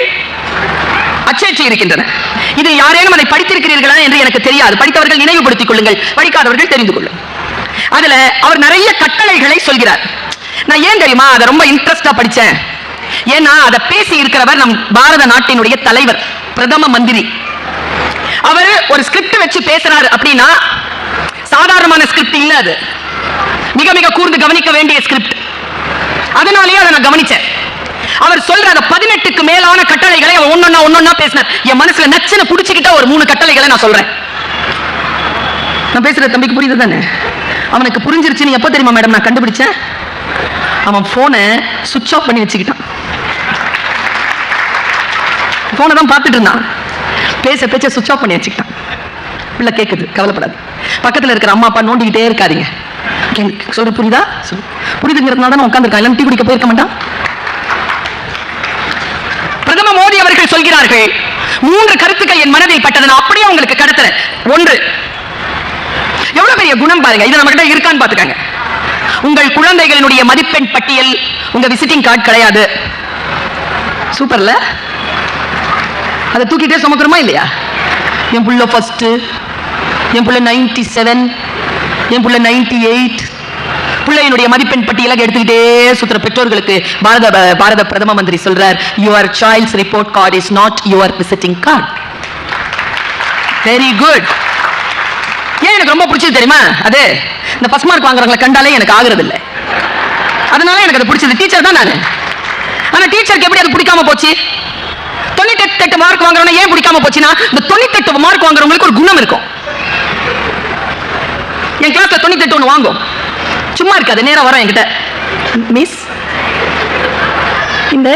அச்சேற்றி இருக்கின்றன. இது யாரேனும் அதை படித்திருக்கிறீர்களா என்று எனக்கு தெரியாது. படித்தவர்கள் நினைவுபடுத்திக் கொள்ளுங்கள், படிக்காதவர்கள் தெரிந்து கொள்ளுங்கள். அதுல அவர் நிறைய கட்டளைகளை சொல்கிறார். நான் ஏன் தெரியுமா அதை ரொம்ப இன்ட்ரெஸ்டா படிச்சேன்? ஏன்னா அதை பேசி இருக்கிறவர் நம் பாரத நாட்டினுடைய தலைவர், பிரதம மந்திரி. அவர் ஒரு ஸ்கிரிப்ட் வச்சு பேசுறாரு அப்படின்னா சாதாரணமான ஸ்கிரிப்ட் இல்ல, அது மிக மிக கூர்ந்து கவனிக்க வேண்டிய ஸ்கிரிப்ட். அதனாலேயே அதை நான் கவனிச்சேன். அவர் சொல்ற அந்த 18க்கு மேலான கட்டளைகளை அவர் ஒன்னொன்னா பேசினார். என் மனசுல நச்சுன்னு புடிச்சுக்கிட்ட ஒரு 3 கட்டளைகளை நான் சொல்றேன். நான் பேசுற தம்பிக்கு புரியுது தானே? அவனுக்கு புரிஞ்சிருச்சுன்னு எப்ப தெரியுமா மேடம் நான் கண்டுபிடிச்சேன்? அவன் போனை சுவிட்ச் ஆஃப் பண்ணி வச்சுக்கிட்டான். போனை தான் பார்த்துட்டு இருந்தான், பேச்ச சுவிட்ச் ஆஃப் பண்ணி வச்சுக்கிட்டான். பிள்ளை கேட்குது, கவலைப்படாது. பக்கத்தில் இருக்கிற அம்மா அப்பா நோண்டிக்கிட்டே இருக்காதீங்க. சொல்ற புரியுதா? புரியுதுங்கிறதுனால தான் உட்காந்துருக்கான், இல்லை டீ குடிக்க போயிருக்க மாட்டான். பிரதமர் மோடி அவர்கள் சொல்கிறார்கள், 3 கருத்துக்கள் என் மனதில் பட்டது, நான் அப்படியே உங்களுக்கு கடத்துறேன். 1, எவ்வளவு பெரிய குணம் பாருங்க, இது நம்ம கிட்ட இருக்கான்னு பாத்துக்காங்க. உங்கள் குழந்தைகளினுடைய மதிப்பெண் பட்டியல் உங்க விசிட்டிங் கார்டு கிடையாது. சூப்பர்ல, அதை தூக்கிட்டே சுமக்கிறோமா இல்லையா? என் புள்ள ஃபர்ஸ்ட், என் புள்ள 97, என் புள்ள 98, பிள்ளையினுடைய மதிப்பெண் பட்டியலை எடுத்துக்கிட்டே சுத்துற பெற்றோர்களுக்கு பாரத பிரதம மந்திரி சொல்றார், your child's report card is not your visiting card. Very good. ஏன் எனக்கு ரொம்ப பிடிச்சது தெரியுமா? அது இந்த ஃபர்ஸ்ட் மார்க் வாங்குறவங்களை கண்டாலே எனக்கு ஆகுறது இல்லை. அதனால எனக்கு அது பிடிச்சது. டீச்சர் தான் நானு. ஆனா டீச்சருக்கு எப்படி அது பிடிக்காம போச்சு? 98 மார்க் வாங்குறவன ஏன் பிடிக்காம போச்சுன்னா, இந்த 98 மார்க் வாங்குறவங்களுக்கு ஒரு குணம் இருக்கும். என் கிளாஸ்ல 98 ஒன்று வாங்கும், சும்மா இருக்காது, நேரம் வரும் என்கிட்ட, மிஸ் இந்த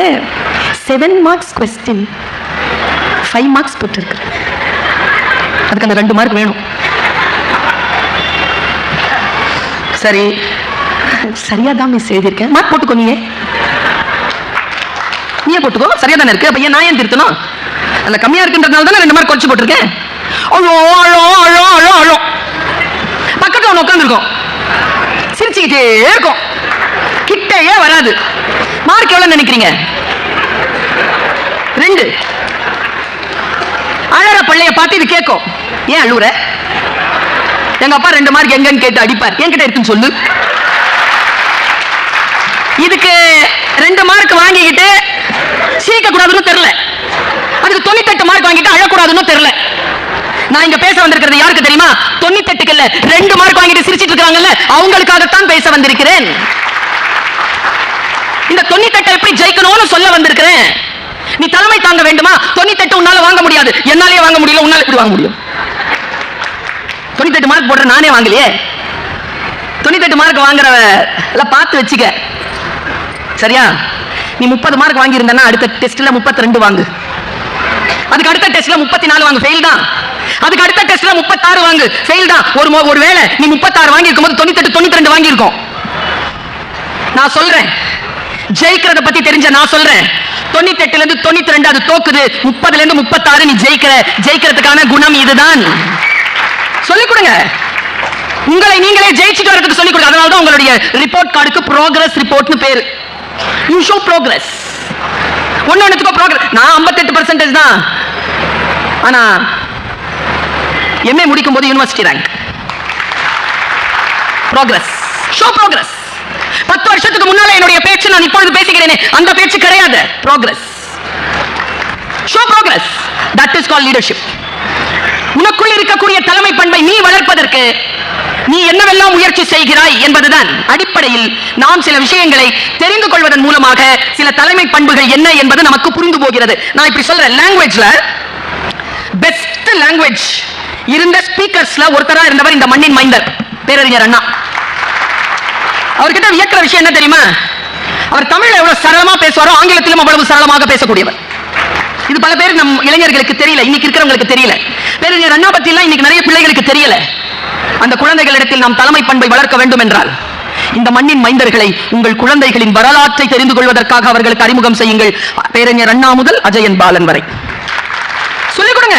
7 மார்க்ஸ் கொஸ்டின் 5 மார்க்ஸ் போட்டிருக்கு, அதுக்கு அந்த 2 மார்க் வேணும். சரி, சரியா தான் மிஸ் எழுதியிருக்கேன், மார்க் போட்டுக்கோ, நீயே போட்டுக்கோ, சரியா தானே இருக்கு, அப்ப ஏன் நான் ஏன் திருத்தணும்? அதில் கம்மியா இருக்குன்றதுனால தானே 2 மார்க் குறைச்சு போட்டிருக்கேன். அழோ அழோ அழோ அழோ அழோ, பக்கத்துல ஒன்று உட்காந்துருக்கோம், சிரிச்சுக்கிட்டே இருக்கும், கிட்டையே வராது. மார்க் எவ்வளவு நினைக்கிறீங்க? 2. அழற பிள்ளைய பார்த்து இது கேட்கும், ஏன் அழுவுற? எங்க அப்பா 2 மார்க் எங்கன்னு கேட்டு அடிப்பார், என்கிட்ட இருக்குன்னு சொல்லு. இதுக்கு 2 மார்க் வாங்கிக்கிட்டு சிரிக்க கூடாதுன்னு தெரியல, அதுக்கு 98 மார்க் வாங்கிட்டு அழக்கூடாதுன்னு தெரியல. நான் இங்க பேச வந்திருக்கிறது யாருக்கு தெரியுமா? 98க்கு இல்ல, 2 மார்க் வாங்கிட்டு சிரிச்சிட்டு இருக்காங்கல்ல, அவங்களுக்காகத்தான் பேச வந்திருக்கிறேன். இந்த 98 எப்படி ஜெயிக்கணும்னு சொல்ல வந்திருக்கிறேன். நீ தலைமை தாங்க வேண்டுமா? 98 உன்னால வாங்க முடியாது, என்னாலே வாங்க முடியல, உன்னால எப்படி வாங்க முடியும்? 98 மார்க் போடுற நானே வாங்கலையே. 98 மார்க் வாங்குறவ எல்லாம் பார்த்து வச்சுக்க. சரியா? நீ 30 மார்க் வாங்கி இருந்தா அடுத்த டெஸ்ட்ல 32 வாங்கு. அதுக்கு அடுத்த டெஸ்ட்ல 34 வாங்கு, ஃபெயில் தான். அதுக்கு அடுத்த டெஸ்ட்ல 36 வாங்கு, ஃபெயில் தான். ஒருவேளை நீ 36 வாங்கி இருக்கும்போது 98 92 வாங்கி இருக்கும். நான் சொல்றேன், ஜெயிக்கிறத பத்தி தெரிஞ்ச நான் சொல்றேன், 98ல இருந்து 92 அது தோக்குது, 30ல இருந்து 36 நீ ஜெயிக்கிறதுக்கான குணம் இதுதான். சொல்லிக் கொடுங்க, உங்களை நீங்களே ஜெயிச்சுட்டு வரதுக்கு சொல்லிக் கொடுங்க. அதனால தான் உங்களுடைய ரிப்போர்ட் கார்டுக்கு ப்ரோக்ரஸ் ரிப்போர்ட்னு பேரு. You show progress. ஒன்னொன்னுக்கு ப்ரோக்ரஸ். நான் 58% தான், ஆனா எம்ஏ முடிக்கும் போது university rank. Progress, show progress. 10 வருஷத்துக்கு முன்னால என்னுடைய பேச்சு நான் இப்பொழுது பேசுகிறேனே அந்த பேச்சு கிடையாது. Progress, show progress. That is called leadership. உனக்குள் இருக்கக்கூடிய தலைமை பண்பை நீ வளர்ப்பதற்கு நீ என்னவெல்லாம் முயற்சி செய்கிறாய் என்பதுதான் அடிப்படையில் நாம் சில விஷயங்களை தெரிந்து கொள்வதன் மூலமாக சில தலைமை பண்புகள் என்ன என்பது நமக்கு புரிந்து போகிறது. நான் இப்படி சொல்றேன், லாங்குவேஜ்ல பெஸ்ட் லாங்குவேஜ் இருந்த ஸ்பீக்கர்ஸ்ல ஒருத்தரா இருந்தவர் இந்த மண்ணின் மைந்தர் பேரறிஞர் அண்ணா. அவர்கிட்ட வியக்கிற விஷயம் என்ன தெரியுமா? அவர் தமிழ்ல எவ்வளவு சரளமா பேசுவாரோ ஆங்கிலத்திலும் அவ்வளவு சரளமாக பேசக்கூடியவர். இது பல பேர் நம் இளைஞர்களுக்கு தெரியல, இன்னைக்கு இருக்கிறவங்களுக்கு தெரியல. பேரறிஞர் அண்ணா பத்தி எல்லாம் இன்னைக்கு நிறைய பிள்ளைகளுக்கு தெரியல. அந்த குழந்தைகளிடத்தில் நாம் தலைமை பண்பை வளர்க்க வேண்டும் என்றால் இந்த மண்ணின் மைந்தர்களை உங்கள் குழந்தைகளின் வரலாற்றை தெரிந்து கொள்வதற்காக அவர்களுக்கு அறிமுகம் செய்யுங்கள். பேரறிஞர் அண்ணா முதல் அஜயன் பாலன் வரை சொல்லிக் கொடுங்க.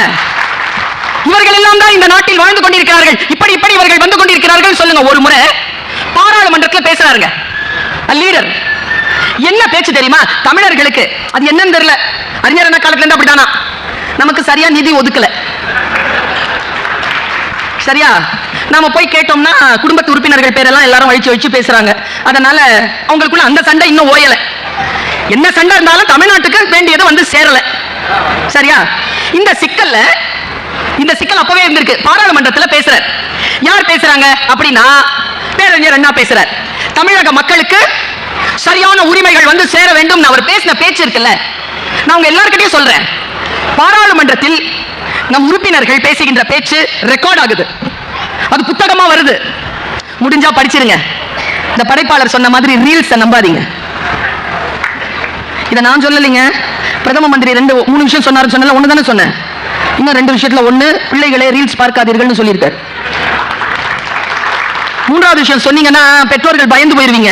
இவர்கள் எல்லாம் தான் இந்த நாட்டில் வாழ்ந்து கொண்டிருக்கிறார்கள். இப்படி இவர்கள் வந்து கொண்டிருக்கிறார்கள் சொல்லுங்க. ஒரு முறை பாராளுமன்றத்தில் பேசுறாருங்க லீடர். என்ன பேச்சு தெரியுமா? தமிழர்களுக்கு அது என்னன்னு தெரியல, அறிஞர் அண்ணா காலத்துல இருந்து அப்படிதானா, நமக்கு சரியா நிதி ஒதுக்கல. சரியா? நாம போய் கேட்டோம்னா குடும்பத்து உறுப்பினர்கள் பேரெல்லாம் எல்லாரும் வச்சு பேசுறாங்க. அதனால அவங்களுக்குள்ள அந்த சண்டை இன்னும் ஓயல. என்ன சண்டை இருந்தாலும் தமிழ்நாட்டுக்கு வேண்டியது வந்து சேரல. சரியா? இந்த சிக்கல் அப்பவே இருந்திருக்கு. பாராளுமன்றத்தில் பேசுறார். யார் பேசுறாங்க அப்படின்னா பேரறிஞர் அண்ணா பேசுறார். தமிழக மக்களுக்கு சரியான உரிமைகள் வந்து சேர வேண்டும். அவர் பேசின பேச்சு இருக்குல்ல, நான் உங்க எல்லார்கிட்டயும் சொல்றேன், பாராளுமன்றத்தில் நம் உறுப்பினர்கள் பேசுகின்ற பேச்சு ரெக்கார்ட் ஆகுது, அது புத்தகமா வருது. முடிஞ்சா படிச்சிருங்க. இந்த படைப்பாளர் சொன்ன மாதிரி ரீல்ஸ் நம்பாதீங்க. இதை நான் சொல்லலைங்க, பிரதம மந்திரி 2-3 விஷயம் சொன்னாரு. சொன்னல ஒண்ணு தானே சொன்னேன். இன்னும் 2 விஷயத்துல ஒண்ணு, பிள்ளைகளே ரீல்ஸ் பார்க்காதீர்கள்னு சொல்லியிருக்காரு. 3வது விஷயம் சொன்னீங்கன்னா பெற்றோர்கள் பயந்து போயிருவீங்க.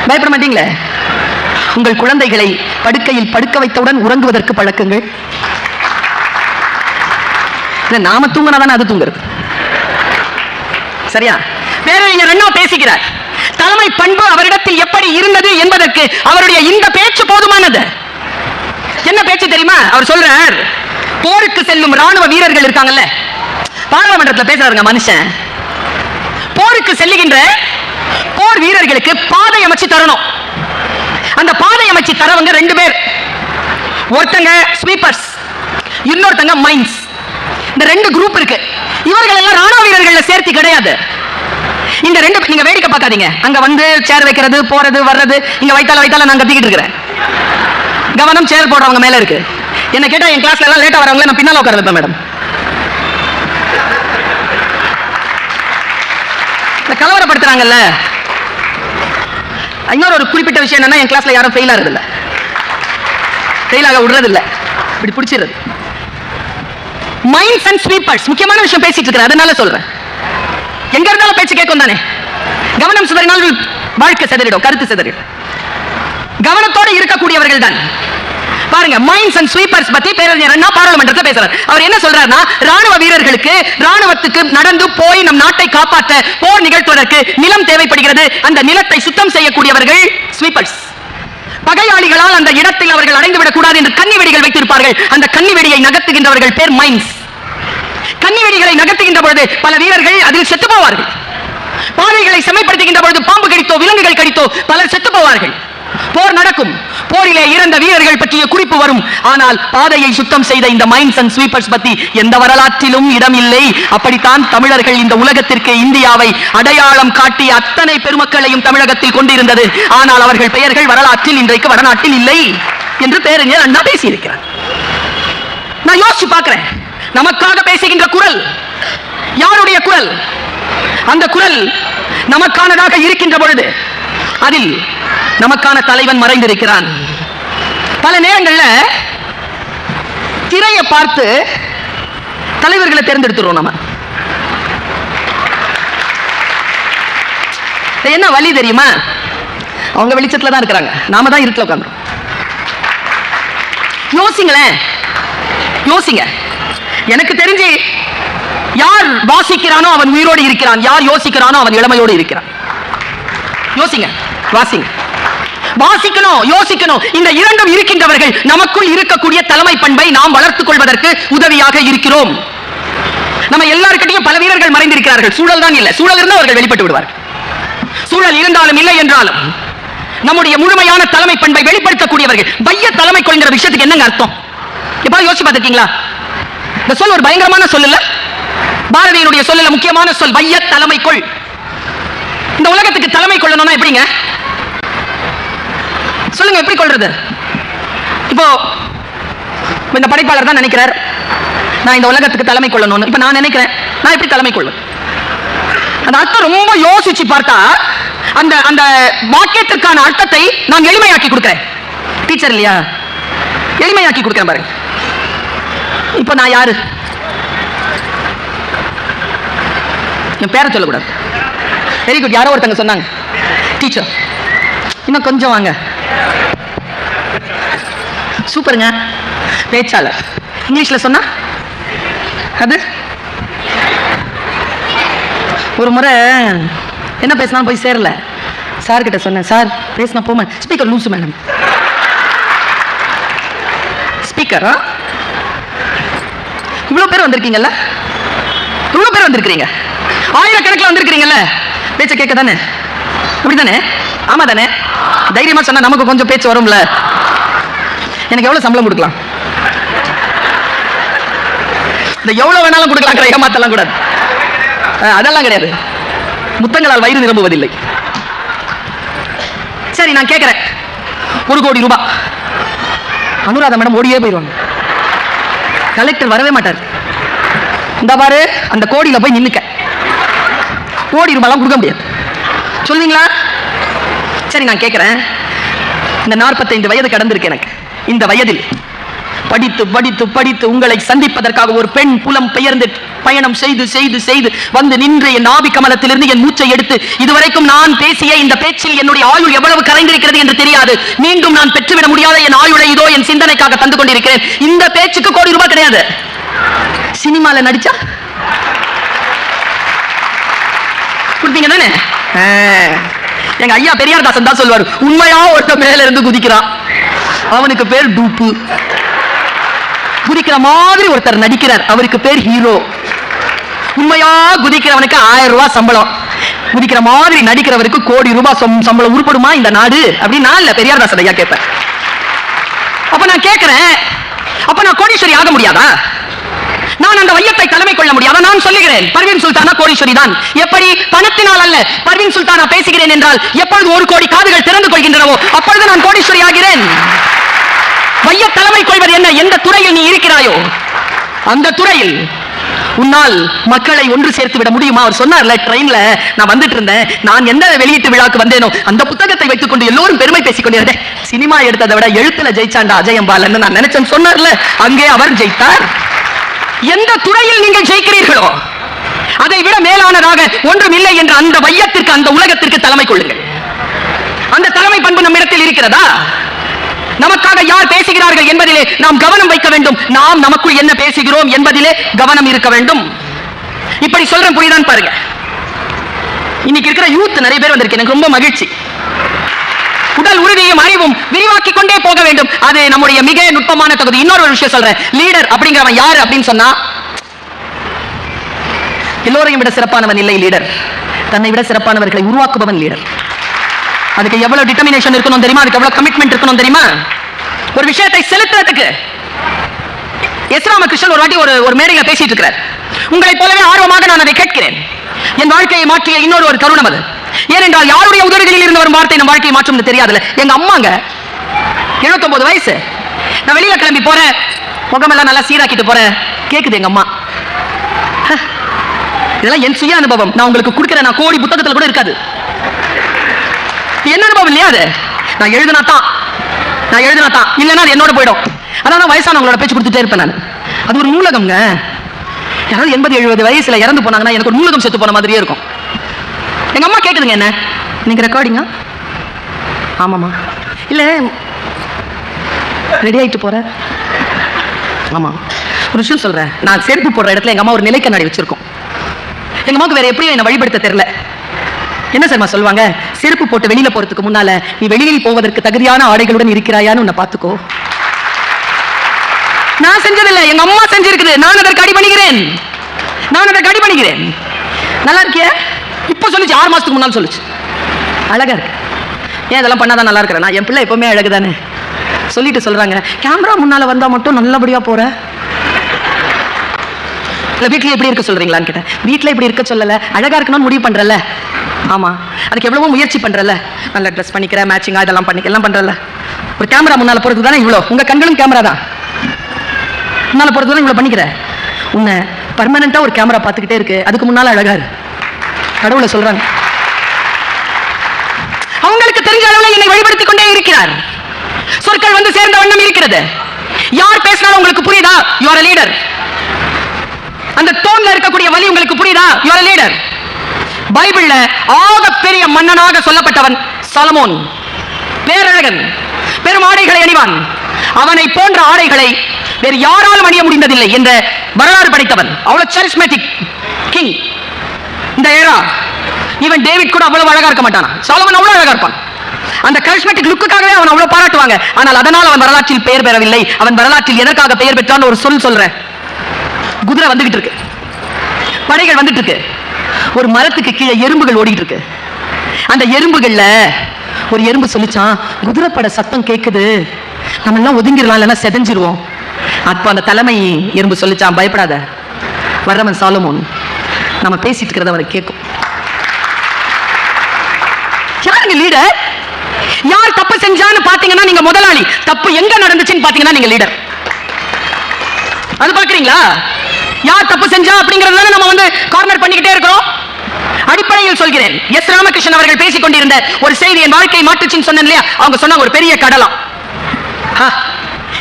பயப்பட மாட்டீங்களே? உங்கள் குழந்தைகளை படுக்கையில் படுக்க வைத்தவுடன் உறங்குவதற்கு பழக்குங்கள். நாம தூங்கினாதானே அது தூங்குறது. சரியா? பேரறிஞர் அண்ணா பேசுகிறார். தலைமை பண்பு அவரிடத்தில் எப்படி இருந்தது என்பதற்கு அவருடைய இந்த பேச்சு போதுமானது. என்ன பேச்சு தெரியுமா? அவர் சொல்றார், போருக்கு செல்லும் ராணுவ வீரர்கள் இருக்காங்கல்ல, பாராளுமன்றத்தில் பேசுறாருங்க மனுஷன். போருக்கு செல்லுகின்ற போர் வீரர்களுக்கு பாதை அமைச்சு தரணும். அந்த பாதை அமைச்சு தரவங்க 2 பேர். ஒருத்தங்க ஸ்வீப்பர்ஸ், இன்னொருத்தங்க மைன்ஸ். இந்த 2 குரூப் இருக்கு. இவர்கள் எல்லாம் ராணுவ வீரர்கள் சேர்த்து கிடையாது. இந்த 2 நீங்க வேடிக்கை பார்க்காதீங்க. அங்க வந்து சேர் வைக்கிறது, போறது வர்றது, இங்க வைத்தால நான் கத்திக்கிட்டு இருக்கிறேன். கவனம் சேர் போடுறவங்க மேல இருக்கு. என்ன கேட்டா என் கிளாஸ்ல எல்லாம் லேட்டா வரவங்க நான் பின்னால உட்கார வைப்பேன் மேடம். கலவரப்படுத்துறாங்கல்ல. இன்னொரு ஒரு குறிப்பிட்ட விஷயம் என்னன்னா, என் கிளாஸ்ல யாரும் ஃபெயில் ஆகுறது இல்ல, ஃபெயில் ஆக விடுறது இல்ல, இப்படி பிடிச்சிருது. மைண்ட்ஸ் அண்ட் ஸ்வீப்பர்ஸ் முக்கியமான விஷயம் பேசிட்டு இருக்கிறேன், அதனால சொல்றேன். எங்க இருந்தாலும் பேச்சு கேட்கும் தானே. கவனம் சிதறினால் வாழ்க்கை சிதறிடும், கருத்து சிதறிடும். கவனத்தோடு இருக்கக்கூடியவர்கள் தான். பாருங்க, மைன்ஸ் அண்ட் ஸ்வீப்பர்ஸ் பத்தி பேரறிஞர் அண்ணா பாராளுமன்றத்தில் பேசுறார். அவர் என்ன சொல்றாருன்னா, ராணுவ வீரர்களுக்கு ராணுவத்துக்கு நடந்து போய் நம் நாட்டை காப்பாற்ற போர் நிகழ்த்துவதற்கு நிலம் தேவைப்படுகிறது. அந்த நிலத்தை சுத்தம் செய்யக்கூடியவர்கள் ஸ்வீப்பர்ஸ். பகையாளிகளால் அந்த இடத்தில் அவர்கள் அடைந்துவிடக் கூடாது என்று கன்னி வெடிகள் வைத்திருப்பார்கள். அந்த கன்னி வெடியை நகர்த்துகின்றவர்கள் பேர் மைன்ஸ். கன்னி வெடிகளை நகர்த்துகின்ற பொழுது பல வீரர்கள் அதில் செத்து போவார்கள். பாதைகளை செம்மைப்படுத்துகின்ற பொழுது பாம்பு கடித்தோ விலங்குகள் கடித்தோ பலர் செத்து போவார்கள். போர் நடக்கும். போரிலே இறந்த வீரர்கள் பற்றிய குறிப்பு வரும். ஆனால் பாதையை சுத்தம் செய்த இந்த மைன்ஸ் அண்ட் ஸ்வீப்பர்ஸ் பத்தி எந்த வரலாற்றிலும் இடம் இல்லை. அப்படித்தான் தமிழர்கள் இந்த உலகத்திற்கு இந்தியாவை அடையாளம் காட்டிய அத்தனை பெருமக்களையும் தமிழகத்தில் கொண்டிருந்தது. ஆனால் அவர்கள் பெயர்கள் வரலாற்றில் இன்றைக்கு வடநாட்டில் இல்லை என்று பேரறிஞர் அண்ணா பேசியிருக்கிறார். நான் யோசிச்சு பார்க்கிறேன், நமக்காக பேசுகின்ற குரல் யாருடைய குரல்? அந்த குரல் நமக்கானதாக இருக்கின்ற பொழுது அதில் நமக்கான தலைவன் மறைந்திருக்கிறான். பல நேரங்களில் திரையை பார்த்து தலைவர்களை தேர்ந்தெடுத்துறோம். நம்ம என்ன வழி தெரியுமா? அவங்க வெளிச்சத்துல தான் இருக்கிறாங்க, நாம தான் இருட்டில் உட்கார்ந்தோம். யோசிங்களேன், யோசிங்க. எனக்கு தெரிஞ்சு யார் வாசிக்கிறானோ அவன் உயிரோடு இருக்கிறான், யார் யோசிக்கிறானோ அவன் இளமையோடு இருக்கிறான். யோசிங்க, வாசிங்க, வாசிக்கணும், யோசிக்கணும். இந்த இரண்டும் இருக்கின்றவர்கள் நமக்குள் இருக்கக்கூடிய தலைமை பண்பை நாம் வளர்த்துக் கொள்வதற்கு உதவியாக இருக்கிறோம். நம்ம எல்லாருக்கிட்டையும் பல வீரர்கள் மறைந்திருக்கிறார்கள். சூழல் தான் இல்லை, சூழல் இருந்தால் அவர்கள் வெளிப்பட்டு விடுவார்கள். சூழல் இருந்தாலும் இல்லை என்றாலும் நம்முடைய முழுமையான தலைமை பண்பை வெளிப்படுத்தக்கூடியவர்கள். பைய தலைமை கொள்கிற விஷயத்துக்கு என்னங்க அர்த்தம்? எப்ப யோசிச்சு பார்த்திருக்கீங்களா? இந்த சொல் ஒரு பயங்கரமான சொல் இல்ல? பாரதியினுடைய சொல்ல முக்கியமான சொல் வைய தலைமை கொள். இந்த உலகத்துக்கு தலைமை கொள்ளணும்னா எப்படிங்க சொல்லுங்க? எப்படி கொள்றது? இப்போ இந்த படைப்பாளர் தான் நினைக்கிறார், நான் இந்த உலகத்துக்கு தலைமை கொள்ளணும்னு. இப்ப நான் நினைக்கிறேன், நான் எப்படி தலைமை கொள்வேன்? அந்த அர்த்தம் ரொம்ப யோசிச்சு பார்த்தா அந்த அந்த வாக்கியத்திற்கான அர்த்தத்தை நான் எளிமையாக்கி கொடுக்கிறேன். டீச்சர் இல்லையா? எளிமையாக்கி கொடுக்கிறேன் பாருங்க. இப்ப நான் யாரு? என் பேரை சொல்லக்கூடாது. Very good. யாரோ ஒருத்தங்க சொன்னாங்க, டீச்சர் இன்னும் கொஞ்சம் வாங்க. சூப்பருங்க. பேச்சாளர். இங்கிலீஷ்ல சொன்னா அது ஒரு முறை என்ன பேசினாலும் போய் சேரல. சார் கிட்ட சொன்னேன், சார் பேசினா போமா ஸ்பீக்கர் லூசு மேடம். ஸ்பீக்கரா? இவ்வளவு பேர் வந்திருக்கீங்கல்ல, இவ்வளவு பேர் வந்திருக்கிறீங்க, ஆயிரக்கணக்கில் வந்திருக்கிறீங்கல்ல, பேச்ச கேட்க தானே? அப்படித்தானே? ஆமா தானே? தைரியமா சொன்னா நமக்கு கொஞ்சம் பேச்சு வரும்ல. எனக்கு எவ்வளவு சம்பளம் கொடுக்கலாம்? இந்த எவ்வளவு வேணாலும் கொடுக்கலாம், ஏமாத்தலாம் கூடாது. அதெல்லாம் கிடையாது. முத்தங்களால் வயிறு நிரம்புவதில்லை. சரி, நான் கேட்கிறேன், 1 கோடி ரூபாய் அனுராதா மேடம் ஓடியே போயிடுவாங்க. கலெக்டர் வரவே மாட்டார். இந்த பாரு, அந்த கோடியில போய் நின்னுக்க. கோடி ரூபாய்லாம் கொடுக்க முடியாது. சொல்லுவீங்களா? சரி, நான் கேட்கிறேன், இந்த 45 வயது கடந்திருக்கு எனக்கு. இந்த வயதில் படித்து படித்து படித்து உங்களை சந்திப்பதற்காக ஒரு பெண் புலம் பெயர்ந்து பயணம் செய்து செய்து செய்து வந்து நின்று என் ஆவி கமலத்திலிருந்து என் மூச்சை எடுத்து இதுவரைக்கும் நான் பேசிய இந்த பேச்சில் என்னுடைய ஆயுள் எவ்வளவு கரைந்திருக்கிறது என்று தெரியாது. மீண்டும் நான் பெற்றுவிட முடியாத என் ஆயுளை இதோ என் சிந்தனைக்காக தந்து கொண்டிருக்கிறேன். இந்த பேச்சுக்கு கோடி ரூபாய் கிடையாது. சினிமால நடிச்சா கொடுப்பீங்க தானே? எங்க ஐயா பெரியார்தாசன் தான் சொல்வார், உண்மையா ஒருத்த மேல இருந்து குதிக்கிறான், அவனுக்கு பேர் டூப்பு. குதிக்கிற மாதிரி ஒருத்தர் நடிக்கிறார், அவருக்கு பேர் ஹீரோ. உண்மையா குதிக்கிறவனுக்கு 1000 ரூபாய் சம்பளம், குதிக்கிற மாதிரி நடிக்கிறவருக்கு கோடி ரூபாய் சம்பளம். உருப்படுமா இந்த நாடு? அப்படின்னு நான் இல்ல, பெரியார்தாசன் ஐயா கேட்பேன். அப்ப நான் கேட்கிறேன், அப்ப நான் கோடீஸ்வரி ஆக முடியாதா? நான் அந்த வையத்தை தலைமை கொள்ள முடியாதா? நான் சொல்லுகிறேன், பர்வீன் சுல்தானா கோடீஸ்வரி தான். எப்படி? பணத்தினால் அல்ல. பர்வீன் சுல்தானா பேசுகிறேன் என்றால் எப்பொழுது 1 கோடி காதுகள் திறந்து கொள்கின்றனவோ அப்பொழுது நான் கோடீஸ்வரி ஆகிறேன். வைய தலைமை கொள்வது என்ன? எந்த துறையில் நீ இருக்கிறாயோ அந்த துறையில் உன்னால் மக்களை ஒன்று சேர்த்து விட முடியுமா? அவர் சொன்னார்ல, ட்ரெயின்ல நான் வந்துட்டு இருந்தேன், நான் எந்த வெளியீட்டு விழாக்கு வந்தேனோ அந்த புத்தகத்தை வைத்துக் கொண்டு எல்லோரும் பெருமை பேசிக் கொண்டிருந்தேன். சினிமா எடுத்ததை விட எழுத்துல ஜெயிச்சாண்டா அஜயம்பால் நான் நினைச்சேன் சொன்னார்ல, அங்கே அவர் ஜெயித்தார். எந்த துறையில் நீங்கள் ஜெயிக்கிறீர்களோ அதை விட மேலானதாக ஒன்றும் இல்லை என்ற அந்த வையத்திற்கு, அந்த உலகத்திற்கு தலைமை கொள்ளுங்கள். அந்த தலைமை பண்பு நம்மிடத்தில் இருக்கிறதா? நமக்காக யார் பேசுகிறார்கள் என்பதிலே நாம் கவனம் வைக்க வேண்டும். நாம் நமக்குள் என்ன பேசுகிறோம் என்பதிலே கவனம் இருக்க வேண்டும். இப்படி சொல்றேன், புரியுதான் பாருங்க. இன்னைக்கு இருக்கிற யூத் நிறைய பேர் வந்திருக்கு, எனக்கு ரொம்ப மகிழ்ச்சி. உடல் உறுதியும் அறிவும் விரிவாக்கி கொண்டே போக வேண்டும். அது நம்முடைய மிக நுட்பமான தகுதி. இன்னொரு விஷயம் சொல்றேன், லீடர் அப்படிங்கிறவன் யாரு அப்படின்னு சொன்னா, எல்லோரையும் விட சிறப்பானவன் இல்லை லீடர், தன்னை விட சிறப்பானவர்களை உருவாக்குபவன் லீடர். அதுக்கு எவ்வளவு டிட்டர்மினேஷன் இருக்கணும் தெரியுமா? அதுக்கு எவ்வளவு கமிட்மெண்ட் இருக்கணும் தெரியுமா? ஒரு விஷயத்தை செலுத்துறதுக்கு. எஸ் ராமகிருஷ்ணன் ஒரு வாட்டி ஒரு மேடையில் பேசிட்டு இருக்கிறார். உங்களைப் போலவே ஆர்வமாக நான் அதை கேட்கிறேன். என் வாழ்க்கையை மாற்றிய இன்னொரு ஒரு தருணம் அது. ஏனென்றால் யாருடைய உதவிகளில் இருந்து வரும் வார்த்தை நம் வாழ்க்கையை மாற்றும் தெரியாதுல்ல. எங்க அம்மாங்க 79 வயசு. நான் வெளியில கிளம்பி போறேன், முகமெல்லாம் நல்லா சீராக்கிட்டு போறேன். கேக்குது எங்க அம்மா. இதெல்லாம் என் சுய அனுபவம். நான் உங்களுக்கு கொடுக்கிறேன். நான் கோடி புத்தகத்துல கூட இருக்காது. என்ன அனுபவம் இல்லையா அது? நான் எழுதினா தான் இல்லைன்னா அது என்னோட போயிடும். அதான் வயசானவங்களோட பேச்சு கொடுத்துட்டே இருப்பேன் நான். அது ஒரு நூலகம்ங்க. யாராவது 80-70 வயசுல இறந்து போனாங்கன்னா எனக்கு ஒரு நூலகம் செத்து போன மாதிரியே இருக்கும். எங்க அம்மா கேக்குதுங்க, என்ன நீங்க ரெக்கார்டிங்கா? ஆமாமா. இல்ல ரெடி ஆயிட்டு போற? ஆமா. ஒரு விஷயம் சொல்றேன். நான் செருப்பு போடுற இடத்துல எங்க அம்மா ஒரு நிலை கண்ணாடி வச்சிருக்கோம். எங்க அம்மாவுக்கு வேற எப்படியும் என்ன வழிபடுத்த தெரியல. என்ன சரிமா சொல்லுவாங்க? செருப்பு போட்டு வெளியில போறதுக்கு முன்னால நீ வெளியில் போவதற்கு தகுதியான ஆடைகளுடன் இருக்கிறாயான்னு உன்னை பாத்துக்கோ. நான் செஞ்சதில்லை, எங்க அம்மா செஞ்சிருக்குது. நான் அதற்கு அடிபணிகிறேன். நல்லா இருக்கிய? இப்ப சொல்லிச்சு, 6 மாசத்துக்கு முன்னால் சொல்லிச்சு. அழகா இருக்கு. ஏன் இதெல்லாம் பண்ணாதான் நல்லா இருக்கிறேன்? நான் என் பிள்ளை எப்பவுமே அழகுதானே சொல்லிட்டு சொல்றாங்க. கேமரா முன்னால வந்தா மட்டும் நல்லபடியா போற. வீட்டுல எப்படி இருக்க சொல்றீங்களான்னு கேட்டேன். வீட்டுல இப்படி இருக்க சொல்லல, அழகா இருக்கணும்னு முடிவு பண்றல. ஆமா, அதுக்கு எவ்வளவோ முயற்சி பண்றல. நல்லா ட்ரெஸ் பண்ணிக்கிறேன், மேட்சிங்கா இதெல்லாம் பண்ணி எல்லாம் பண்றல. ஒரு கேமரா முன்னால போறது தானே இவ்வளோ. உங்க கண்களும் கேமரா தான். முன்னால போறது தானே இவ்வளவு பண்ணிக்கிற. உன்னை பர்மனண்டா ஒரு கேமரா பார்த்துக்கிட்டே இருக்கு. அதுக்கு முன்னால அழகா இரு. கடவுளை சொல்றாங்க. அவங்களுக்கு தெரிஞ்ச அளவில் என்னை வழிபடுத்திக் கொண்டே இருக்கிறார். சொற்கள் வந்து சேர்ந்த வண்ணம் இருக்கிறது. யார் பேசினாலும் உங்களுக்கு புரியுதா? You are a leader. அந்த டோன்ல இருக்கக்கூடிய வலி உங்களுக்கு புரியுதா? You are a leader. பைபிள்ல ஆக பெரிய மன்னனாக சொல்லப்பட்டவன் சாலமோன். பேரழகன், பெரும் ஆடைகளை அணிவான். அவனை போன்ற ஆடைகளை வேறு யாராலும் அணிய முடிந்ததில்லை என்ற வரலாறு படைத்தவன். அவ்வளவு charismatic king. இந்த ஏரா ஈவன் டேவிட் கூட அவ்வளவு அழகா இருக்க மாட்டானா? சாலமன் அவ்வளவு அழகா இருப்பான். அந்த charismatic லுக்குக்காகவே அவன் அவ்வளவு பாராட்டுவாங்க. ஆனால் அதனால் அவன் வரலாற்றில் பெயர் பெறவில்லை. அவன் வரலாற்றில் எதற்காக பெயர் பெற்றான்னு ஒரு சொல்றேன். குதிரை வந்துகிட்டு இருக்கு, படைகள் வந்துட்டு இருக்கு. ஒரு மரத்துக்கு கீழே எறும்புகள் ஓடிட்டு இருக்கு. அந்த எறும்புகள்ல ஒரு எறும்பு சொல்லிச்சான், குதிரைப்பட சத்தம் கேக்குது, நம்ம எல்லாம் ஒதுங்கிடலாம், இல்லைன்னா செதஞ்சிருவோம். அப்போ அந்த தலைமை எறும்பு சொல்லிச்சான், பயப்படாத, வர்றவன் சாலமோன், நம்ம பேசிட்டு இருக்கிறத அவரை கேட்கும். யாருங்க லீடர்? யார் தப்பு செஞ்சான்னு பாத்தீங்கன்னா நீங்க முதலாளி, தப்பு எங்க நடந்துச்சுன்னு பாத்தீங்கன்னா நீங்க லீடர். அது பாக்குறீங்களா? யார் தப்பு செஞ்சா அப்படிங்கறத நம்ம வந்து கார்னர் பண்ணிக்கிட்டே இருக்கிறோம். அடிப்படையில் சொல்கிறேன், எஸ் ராமகிருஷ்ணன் அவர்கள் பேசிக் கொண்டிருந்த ஒரு செய்தி என் வாழ்க்கையை மாற்றுச்சுன்னு சொன்னேன் இல்லையா? அவங்க சொன்னாங்க ஒரு பெரிய கடலாம்.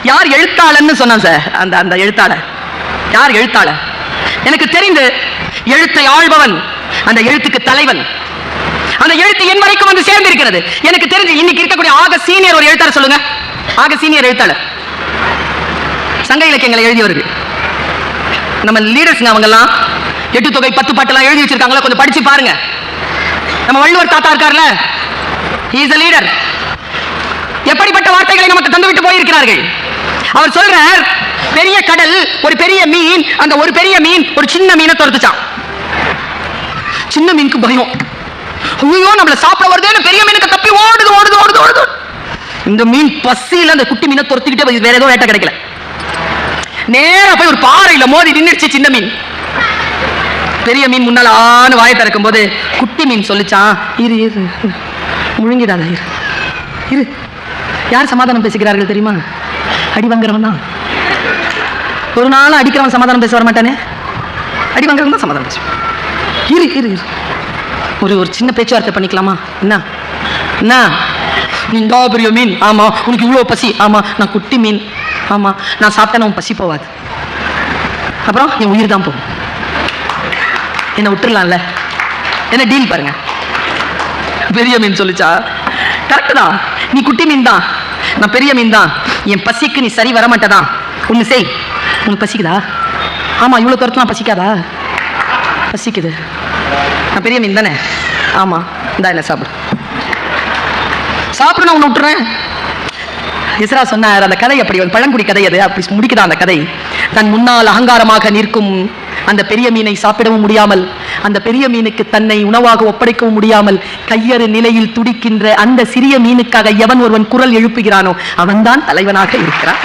யார் எழுத்தாளன்னு சொன்னான் சார். அந்த எழுத்தாளர் யார்? எழுத்தாளர் எனக்கு தெரிந்து எழுத்தை ஆள்பவன், அந்த எழுத்துக்கு தலைவன். அந்த எழுத்து என் வரைக்கும் வந்து சேர்ந்திருக்கிறது. எனக்கு தெரிஞ்சு இன்னைக்கு இருக்கக்கூடிய ஆக சீனியர் ஒரு எழுத்தாளர் சொல்லுங்க. ஆக சீனியர் எழுத்தாளர், சங்க இலக்கியங்களை எழுதியவர்கள், நம்ம லீடர்ஸ்ங்க. அவங்க எல்லாம் 8 தொகை 10 பாட்டெல்லாம் எழுதி வச்சிருக்காங்களா? கொஞ்சம் படிச்சு பாருங்க. நம்ம வள்ளுவர் தாத்தா இருக்கார்ல, he is a leader. எப்படிப்பட்ட வார்த்தைகளை நமக்கு தந்துவிட்டு போயிருக்கிறார்கள். அவர் சொல்றார், பெரிய கடல், ஒரு பெரிய மீன், அந்த ஒரு பெரிய மீன் ஒரு சின்ன மீனை துரத்துச்சான். சின்ன மீனுக்கு பயம், ஐயோ நம்மள சாப்பிட வருதேன்னு பெரிய மீனுக்கு தப்பி ஓடுது. இந்த மீன் பசியில அந்த குட்டி மீனை துரத்திக்கிட்டே வேற ஏதோ வேட்டை கிடைக்கல. நேரா போய் ஒரு பாறையில மோதி நின்னுச்சு சின்ன மீன். பெரிய மீன் முன்னால ஆன்னு வாயை திறக்கும் போது குட்டி மீன் சொல்லிச்சான், இரு முழுங்கிடாத, இரு. யார் சமாதானம் பேசுகிறார்கள் தெரியுமா? அடி வாங்குறவன் தான். ஒரு நாள் அடிக்கிறவன் சமாதானம் பேச வர மாட்டானே, அடி வாங்குறவன் தான் சமாதானம் பேசுவான். இரு ஒரு சின்ன பேச்சுவார்த்தை பண்ணிக்கலாமா? என்ன நீ பெரிய மீன், ஆமா உனக்கு இவ்வளவு பசி, ஆமா நான் குட்டி மீன், ஆமா நான் சாப்பிட்டா உன் பசி போவாது, அப்புறம் என் உயிர் தான் போகும், என்ன விட்டுறலாம்ல, என்ன டீல் பாருங்க. பெரிய மீன் சொல்லிச்சா, கரெக்ட் தான், நீ குட்டி மீன் தான், நான் பெரிய மீன் தான், என் பசிக்கு நீ சரி வர மாட்டேதான், ஒண்ணு செய், உனக்கு பசிக்குதா? ஆமா இவ்வளவு தூரத்துலாம் பசிக்காதா? பசிக்குது, நான் பெரிய மீன் தானே, ஆமா இந்தா என்ன சாப்பிடு, நான் உன்னை விட்டுறேன். இஸ்ரா சொன்னார், அந்த கதை அப்படி ஒரு பழங்குடி கதை, அது அப்படி முடிக்குதா அந்த கதை. தன் முன்னால் அகங்காரமாக நிற்கும் அந்த பெரிய மீனை சாப்பிடவும் முடியாமல் அந்த பெரிய மீனுக்கு தன்னை உணவாக ஒப்படைக்கவும் முடியாமல் கையறு நிலையில் துடிக்கின்ற அந்த சிறிய மீனுக்காக எவன் ஒருவன் குரல் எழுப்புகிறானோ அவன்தான் தலைவனாக இருக்கிறான்.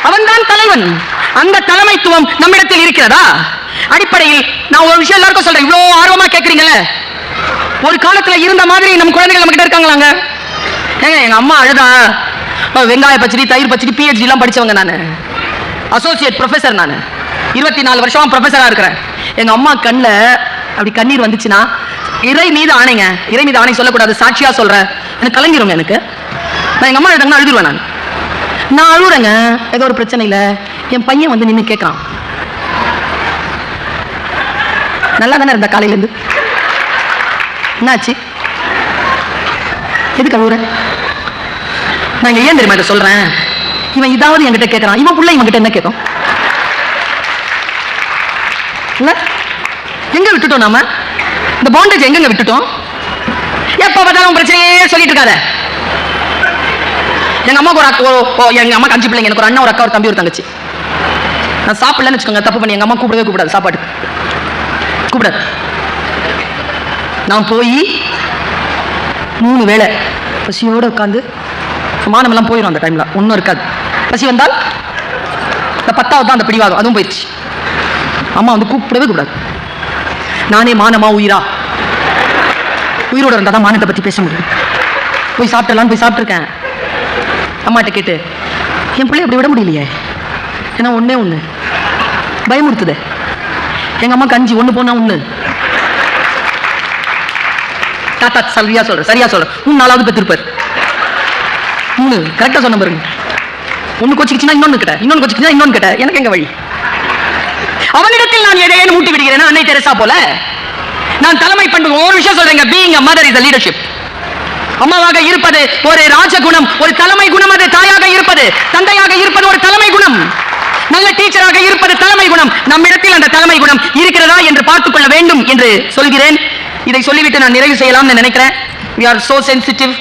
அவன்தான் தலைவன். அந்த தலைமைத்துவம் நம்மிடத்தில் இருக்கிறதா? அடிப்படையில் நான் ஒரு விஷயம் எல்லாருக்கும் சொல்றேன், இவ்வளவு ஆர்வமா கேட்கறீங்கல்ல, ஒரு காலத்துல இருந்த மாதிரி நம்ம குழந்தைகள் நம்ம கிட்ட இருக்காங்களாங்க? எங்க அம்மா அழுதா வெங்காய பச்சடி, தயிர் பச்சடி, PhD எல்லாம் படிச்சவங்க. நான் அசோசியேட் ப்ரொஃபசர். நான் 24 வருஷமா ப்ரொஃபஸரா இருக்கிறேன். எங்க அம்மா கண்ணில் அப்படி கண்ணீர் வந்துச்சுன்னா, இறை மீது ஆணைங்க, இறை மீது ஆணை சொல்லக்கூடாது, சாட்சியா சொல்றேன், எனக்கு கலங்கிருங்க. எனக்கு நான் எங்க அம்மா எழுதாங்கன்னா அழுதுருவேன். நான் அழுறேங்க, ஏதோ ஒரு பிரச்சனை இல்லை. என் பையன் வந்து நின்று கேட்கறான், நல்லா தானே இருந்த காலையில இருந்து, என்னாச்சு, எதுக்கு அழுற? நான் ஏன் தெரியுமா இதை சொல்றேன்? இவன் இதாவது என்கிட்ட கேட்கறான், இவன் புள்ள இவன் கிட்ட என்ன கேட்கும்? எங்க விட்டுட்டோம் நாம இந்த பாண்டேஜ்? எங்க விட்டுட்டோம்? எப்ப பார்த்தாலும் பிரச்சனையே சொல்லிட்டு இருக்காத. எங்க அம்மாக்கு எங்க அம்மாக்கு 5 பிள்ளைங்க, எனக்கு ஒரு அண்ணன், ஒரு அக்கா, ஒரு தம்பி, ஒரு தங்கச்சி. நான் சாப்பிடலன்னு வச்சுக்கோங்க, தப்பு பண்ணி எங்க அம்மா கூப்பிடவே கூப்பிடாது, சாப்பாடு கூப்பிடாது. நான் போய் 3 வேளை பசியோட உட்காந்து, மானமெல்லாம் போயிடும் அந்த டைம்ல, ஒன்றும் இருக்காது. பசி வந்தால் இந்த 10வது தான் அந்த பிடிவாதம், அதுவும் போயிடுச்சு. அம்மா வந்து கூப்பிடவே கூடாது. நானே மானமா உயிரா, உயிரோட இருந்தால் தான் மானத்தை பற்றி பேச முடியும். போய் சாப்பிட்டலான்னு போய் சாப்பிட்ருக்கேன். அம்மாட்ட கேட்டு, என் பிள்ளை அப்படி விட முடியலையே, ஏன்னா ஒன்னே ஒன்று பயமுறுத்துதே. எங்க அம்மா கஞ்சி ஒன்று போனா ஒன்று, தாத்தா சரியா சொல்றேன், சரியா சொல்றேன், 3 நாளாவது பெற்றிருப்பார். 3 கரெக்டா சொன்ன பாருங்க. ஒன்று கொச்சிக்கிச்சுன்னா இன்னொன்று கிட்ட, இன்னொன்று கொச்சிக்கிச்சுன்னா இன்னொன்று கிட்ட, எனக்கு எங்க வழி? அவனிடத்தில் நான் எதையேனும் ஊட்டி விடுகிறேன். அன்னை தெரசா போல நான் தலைமை பண்பு. ஒரு விஷயம் சொல்றேங்க, being a mother is a leadership. அம்மாவாக இருப்பது ஒரு ராஜகுணம், ஒரு தலைமை குணம். அது தாயாக இருப்பது, தந்தையாக இருப்பது ஒரு தலைமை குணம். நல்ல டீச்சராக இருப்பது தலைமை குணம். நம்மிடத்தில் அந்த தலைமை குணம் இருக்கிறதா என்று பார்த்துக் கொள்ள வேண்டும் என்று சொல்கிறேன். இதை சொல்லிவிட்டு நான் நிறைவு செய்யலாம் நினைக்கிறேன். we are so sensitive.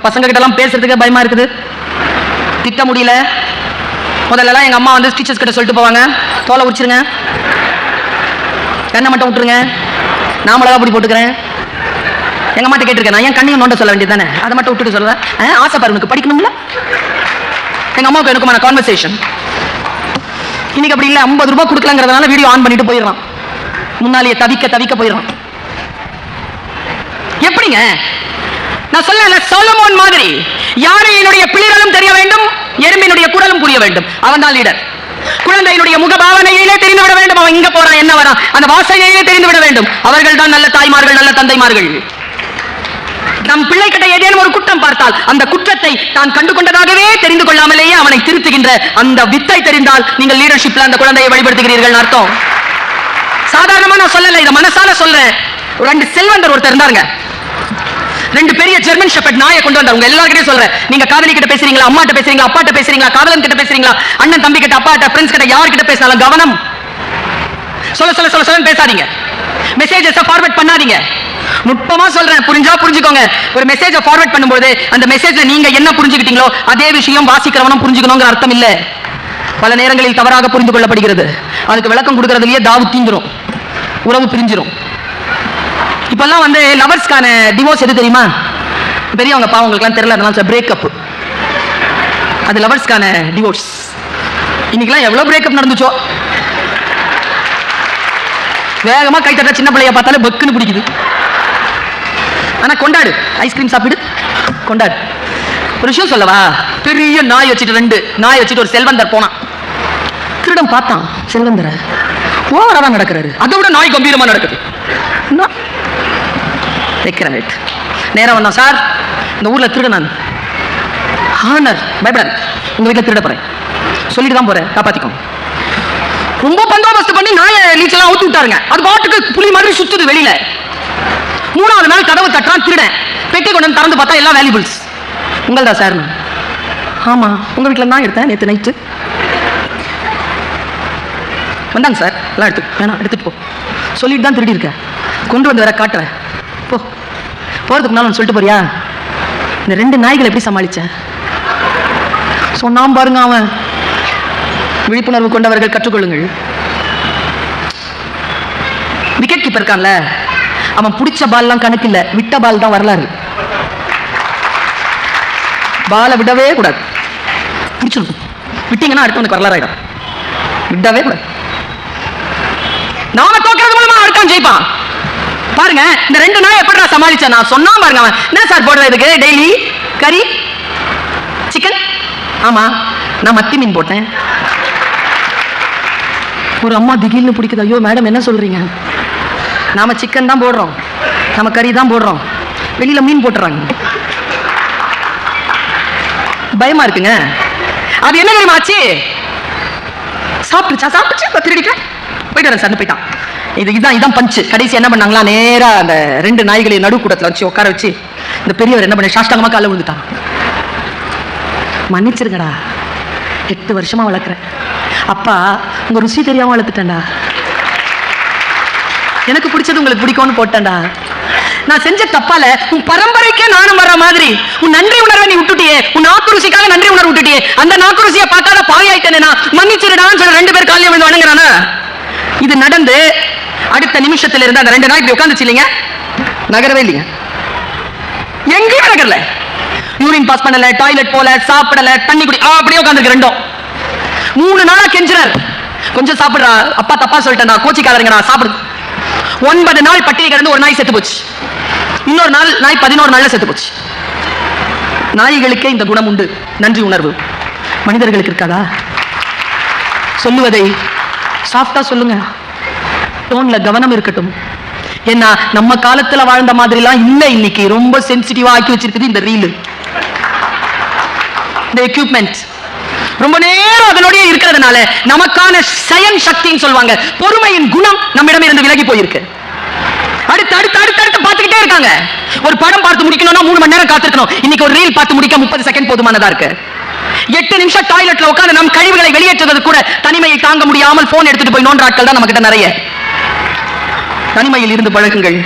பசங்க கிட்ட எல்லாம் பேசுறதுக்கு பயமா இருக்குது, திட்ட முடியல. முதல்ல எங்க அம்மா வந்து டீச்சர்ஸ் கிட்ட சொல்லிட்டு போவாங்க, தோலை உரிச்சிருங்க, கண்ணை மட்டும் விட்டுருங்க, நான் மிளகா பொடி போட்டுக்கிறேன். எங்க அம்மாட்ட கேட்டிருக்கேன், நான் ஏன் கண்ணையும் நோண்ட சொல்ல வேண்டியது தானே, அதை மட்டும் விட்டுட்டு சொல்லுவேன். ஆசை பாரு, உனக்கு படிக்கணும்ல. எங்க அம்மாவுக்கு எனக்குமான கான்வர்சேஷன். இன்னைக்கு அப்படி இல்லை, 50 ரூபாய் கொடுக்கலங்கிறதுனால வீடியோ ஆன் பண்ணிட்டு போயிடறான், முன்னாலேயே தவிக்க தவிக்க போயிடறான். எப்படிங்க? நான் சொல்ல சொலமோன் மாதிரி யானையினுடைய பிளிரலும் தெரிய வேண்டும், எறும்பினுடைய குரலும் புரிய வேண்டும். அவன் தான் லீடர். குழந்தையினுடைய முக பாவனையிலே தெரிந்து விட வேண்டும், அவன் இங்க போறான் என்ன வரான், அந்த வாசனையிலே தெரிந்து விட வேண்டும். அவர்கள் தான் நல்ல தாய்மார்கள், நல்ல தந்தைமார்கள். நம் பிள்ளை கிட்ட ஏதேனும் ஒரு குற்றம் பார்த்தால் அந்த குற்றத்தை தான் கண்டு கொண்டதாகவே தெரிந்து கொள்ளாமலேயே அவனை திருத்துகின்ற அந்த வித்தை தெரிந்தால் நீங்கள் லீடர்ஷிப்ல அந்த குழந்தையை வழிபடுத்துகிறீர்கள் அர்த்தம். சாதாரணமா நான் சொல்லல, இதை மனசால சொல்றேன். 2 செல்வந்தர் ஒருத்தர் இருந்தாருங்க, 2 பெரிய ஜெர்மன் ஷெப்பர்ட் நாயை கொண்டு வந்தார். உங்க எல்லார்கிட்டயும் சொல்றேன், நீங்க காதலி கிட்ட பேசுறீங்களா, அம்மாட்ட பேசுறீங்களா, அப்பாட்ட பேசுறீங்களா, காதலன் கிட்ட பேசுறீங்களா, அண்ணன் தம்பி கிட்ட, அப்பாட்ட, ஃப்ரெண்ட்ஸ் கிட்ட, யார்கிட்ட பேசினாலும் கவனம். சொல்ல சொல்ல சொல்ல சொல்ல பேசாதீங்க, மெசேஜஸ் ஃபார்வர்ட் பண்ணாதீங்க. நுட்பமா சொல்றேன், புரிஞ்சா புரிஞ்சுக்கோங்க. ஒரு மெசேஜை ஃபார்வர்ட் பண்ணும்போது அந்த மெசேஜ்ல நீங்க என்ன புரிஞ்சுக்கிட்டீங்களோ அதே விஷயம் வாசிக்கிறவனும் புரிஞ்சுக்கணுங்கிற அர்த்தம் இல்ல. பல நேரங்களில் தவறாக புரிந்து கொள்ளப்படுகிறது. அதுக்கு விளக்கம் கொடுக்கறதுலயே தாவு தீந்துரும், உறவு பிரிஞ்சிரும். இப்பெல்லாம் வந்து லவர்ஸ்க்கான டிவோர்ஸ் எது தெரியுமா? பெரியவங்க பாவங்களுக்குலாம் தெரியல, அதனால பிரேக்கப். அது லவர்ஸ்க்கான டிவோர்ஸ். இன்னைக்கெல்லாம் எவ்வளவு பிரேக்கப் நடந்துச்சோ. வேகமா கை தட்ட சின்ன பிள்ளைய பார்த்தாலே பக்குன்னு பிடிக்குது. ஆனா கொண்டாடு, ஐஸ்கிரீம் சாப்பிடு, கொண்டாடு. ஒரு விஷயம் சொல்லவா? பெரிய நாய் வச்சுட்டு 2 நாய் வச்சுட்டு ஒரு செல்வந்தர் போனான். திருடன் பார்த்தான் செல்வந்தரை, ஓவரா நடக்கிறாரு. அதை விட நாய் கம்பீரமா நடக்குது. நேரம் வந்தான், சார் இந்த ஊர்ல திருட நான், ஆனர் பயப்படாது, உங்க வீட்டுல திருட போறேன், சொல்லிட்டு தான் போறேன், காப்பாத்திக்கோங்க. ரொம்ப பந்தோபஸ்து பண்ணி நாயை நீச்சலாம் அவுத்து விட்டாருங்க. அது பாட்டுக்கு புலி மாதிரி சுத்துது வெளியில. 3வது நாள் கதவு தட்டுறான் திருடன். பெட்டி கொண்டு திறந்து பார்த்தா எல்லாம் வேல்யூபிள்ஸ். உங்கள்தா சார்? ஆமா, உங்க வீட்டுல தான் எடுத்தேன் நேற்று நைட்டு. வந்தாங்க சார், எல்லாம் வேணாம் எடுத்துட்டு போ, சொல்லிட்டு தான் திருடி இருக்கேன், கொண்டு வந்து வேற காட்டுறேன், போ. போறதுக்கு முன்னாலும் சொல்லிட்டு போறியா? இந்த 2 நாய்களை எப்படி சமாளிச்ச? சொன்னாம் பாருங்க அவன். விழிப்புணர்வு கொண்டவர்கள் கற்றுக்கொள்ளுங்கள். விக்கெட் கீப்பர் இருக்கான்ல, அவன் பிடிச்ச பால்லாம் கணக்கு இல்ல, விட்ட பால் தான் வரலாறு. பாலை விடவே கூடாது, பிடிச்சிருக்கும். விட்டீங்கன்னா அடுத்தவனுக்கு வரலாறு ஆயிடும். விடவே கூடாது. நாம தோக்கிறது மூலமா அடுத்தவன் ஜெயிப்பான். பாருங்க, இந்த 2 நாள் எப்படி சமாளிச்சா நான் சொன்னா பாருங்க. அவன் என்ன சார் போடுறதுக்கு டெய்லி கறி சிக்கன்? ஆமா, நான் மத்தி மீன் போட்டேன். ஒரு அம்மா திடீர்னு பிடிக்குது. ஐயோ மேடம் என்ன சொல்றீங்க? நாம சிக்கன் தான் போடுறோம், நம்ம கறி தான் போடுறோம், வெளியில மீன் போட்டுறாங்க. பயமா இருக்குங்க. அது என்ன தெரியுமா ஆச்சு? சாப்பிட்டுச்சா திருடிட்டேன் போயிட்டு வரேன் சார் போயிட்டான். இதான் பஞ்சு. கடைசி என்ன பண்ணாங்களா, நேரா அந்த 2 நாய்களையும் நடுக்கூடத்துல வச்சு உட்கார வச்சு இந்த பெரியவர் என்ன பண்ண சாஷ்டாங்கமா கால விழுந்துட்டான். மன்னிச்சிருங்கடா, 8 வருஷமா வளர்க்குறேன். அப்பா உங்க ருசி தெரியாம வளர்த்துட்டேன்டா. எனக்கு பிடிச்சது உங்களுக்கு பிடிக்கும்னு போட்டேன்டா. நான் செஞ்ச தப்பால உன் பரம்பரைக்கே நானும் வர்ற மாதிரி உன் நன்றி உணர்வை நீ விட்டுட்டியே. உன் நாக்கு ருசிக்காக நன்றி உணர்வு விட்டுட்டியே. அந்த நாக்கு ருசியை பார்க்காத பாவியாயிட்டேனே நான். மன்னிச்சிருடான்னு சொல்ல 2 பேர் காலையும் வந்து வணங்குறானா. இது நடந்து அடுத்த நிமிஷத்துல இருந்து அந்த 2 நாய் இப்படி உட்காந்துச்சு இல்லைங்க, நகரவே இல்லைங்க. எங்கேயும் நகரல. யூரின் பாஸ் பண்ணல, டாய்லெட் போல, சாப்பிடல, தண்ணி குடி, அப்படியே உட்காந்துருக்கு 2ம். 3 நாளா கெஞ்சுறார், கொஞ்சம் சாப்பிடுறா, அப்பா தப்பா சொல்லிட்டேன், கோச்சிக்காதீங்கடா சாப்பிடு. 9 நாள் பட்டினி கிடந்து ஒரு நாய் செத்து போச்சு. இன்னொரு நாய் 11 நாள்ல செத்து போச்சு. நாய்களுக்கே இந்த குணம் உண்டு, நன்றி உணர்வு. மனிதர்களுக்கு இருக்காதா? சொல்லுவதை சாஃப்டா சொல்லுங்க, டோன்ல கவனம் இருக்கட்டும். ஏன்னா நம்ம காலத்துல வாழ்ந்த மாதிரிலாம் இல்ல. இன்னைக்கு ரொம்ப சென்சிட்டிவா ஆக்கி வச்சிருக்குது இந்த ரீல், இந்த எக்யூப்மெண்ட். ரொம்ப நேரம் அதனுடைய இருக்கிறதுனால நமக்கான சயன் சக்தின்னு சொல்லுவாங்க, பொறுமையின் குணம் நம்மிடம் இருந்து விலகி போயிருக்கு. அடுத்து பார்த்துக்கிட்டே இருக்காங்க. ஒரு படம் பார்த்து முடிக்கணும்னா 3 மணி நேரம் காத்திருக்கணும். இன்னைக்கு ஒரு ரீல் பார்த்து முடிக்க 30 செகண்ட் போதுமானதா இருக்கு. 8 நிமிஷம் டாய்லெட்ல உட்கார்ந்து நம் கழிவுகளை வெளியேற்றுவது கூட தனிமையை தாங்க முடியாமல் போன் எடுத்துட்டு போய் நோன்ற ஆட்கள் தான் நம்ம கிட்ட நிறைய. தனிமையில் இருந்து பழகுங்கள்.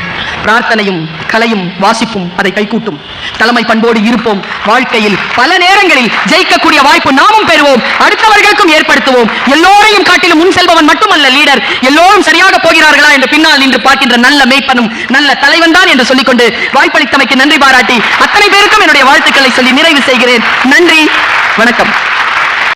பிரார்த்தனையும் கலையும் வாசிப்பும் அதை கைகூட்டும். தலைமை பண்போடு இருப்போம். வாழ்க்கையில் பல நேரங்களில் ஜெயிக்கக்கூடிய வாய்ப்பு நாமும் பெறுவோம், அடுத்தவர்களுக்கும் ஏற்படுத்துவோம். எல்லோரையும் காட்டிலும் முன் செல்பவன் மட்டுமல்ல லீடர். எல்லோரும் சரியாக போகிறார்களா என்று பின்னால் நின்று பார்க்கின்ற நல்ல மேய்ப்பனும் நல்ல தலைவன் தான் என்று சொல்லிக்கொண்டு வாய்ப்பளித்தமைக்கு நன்றி பாராட்டி அத்தனை பேருக்கும் என்னுடைய வாழ்த்துக்களை சொல்லி நிறைவு செய்கிறேன். நன்றி, வணக்கம்.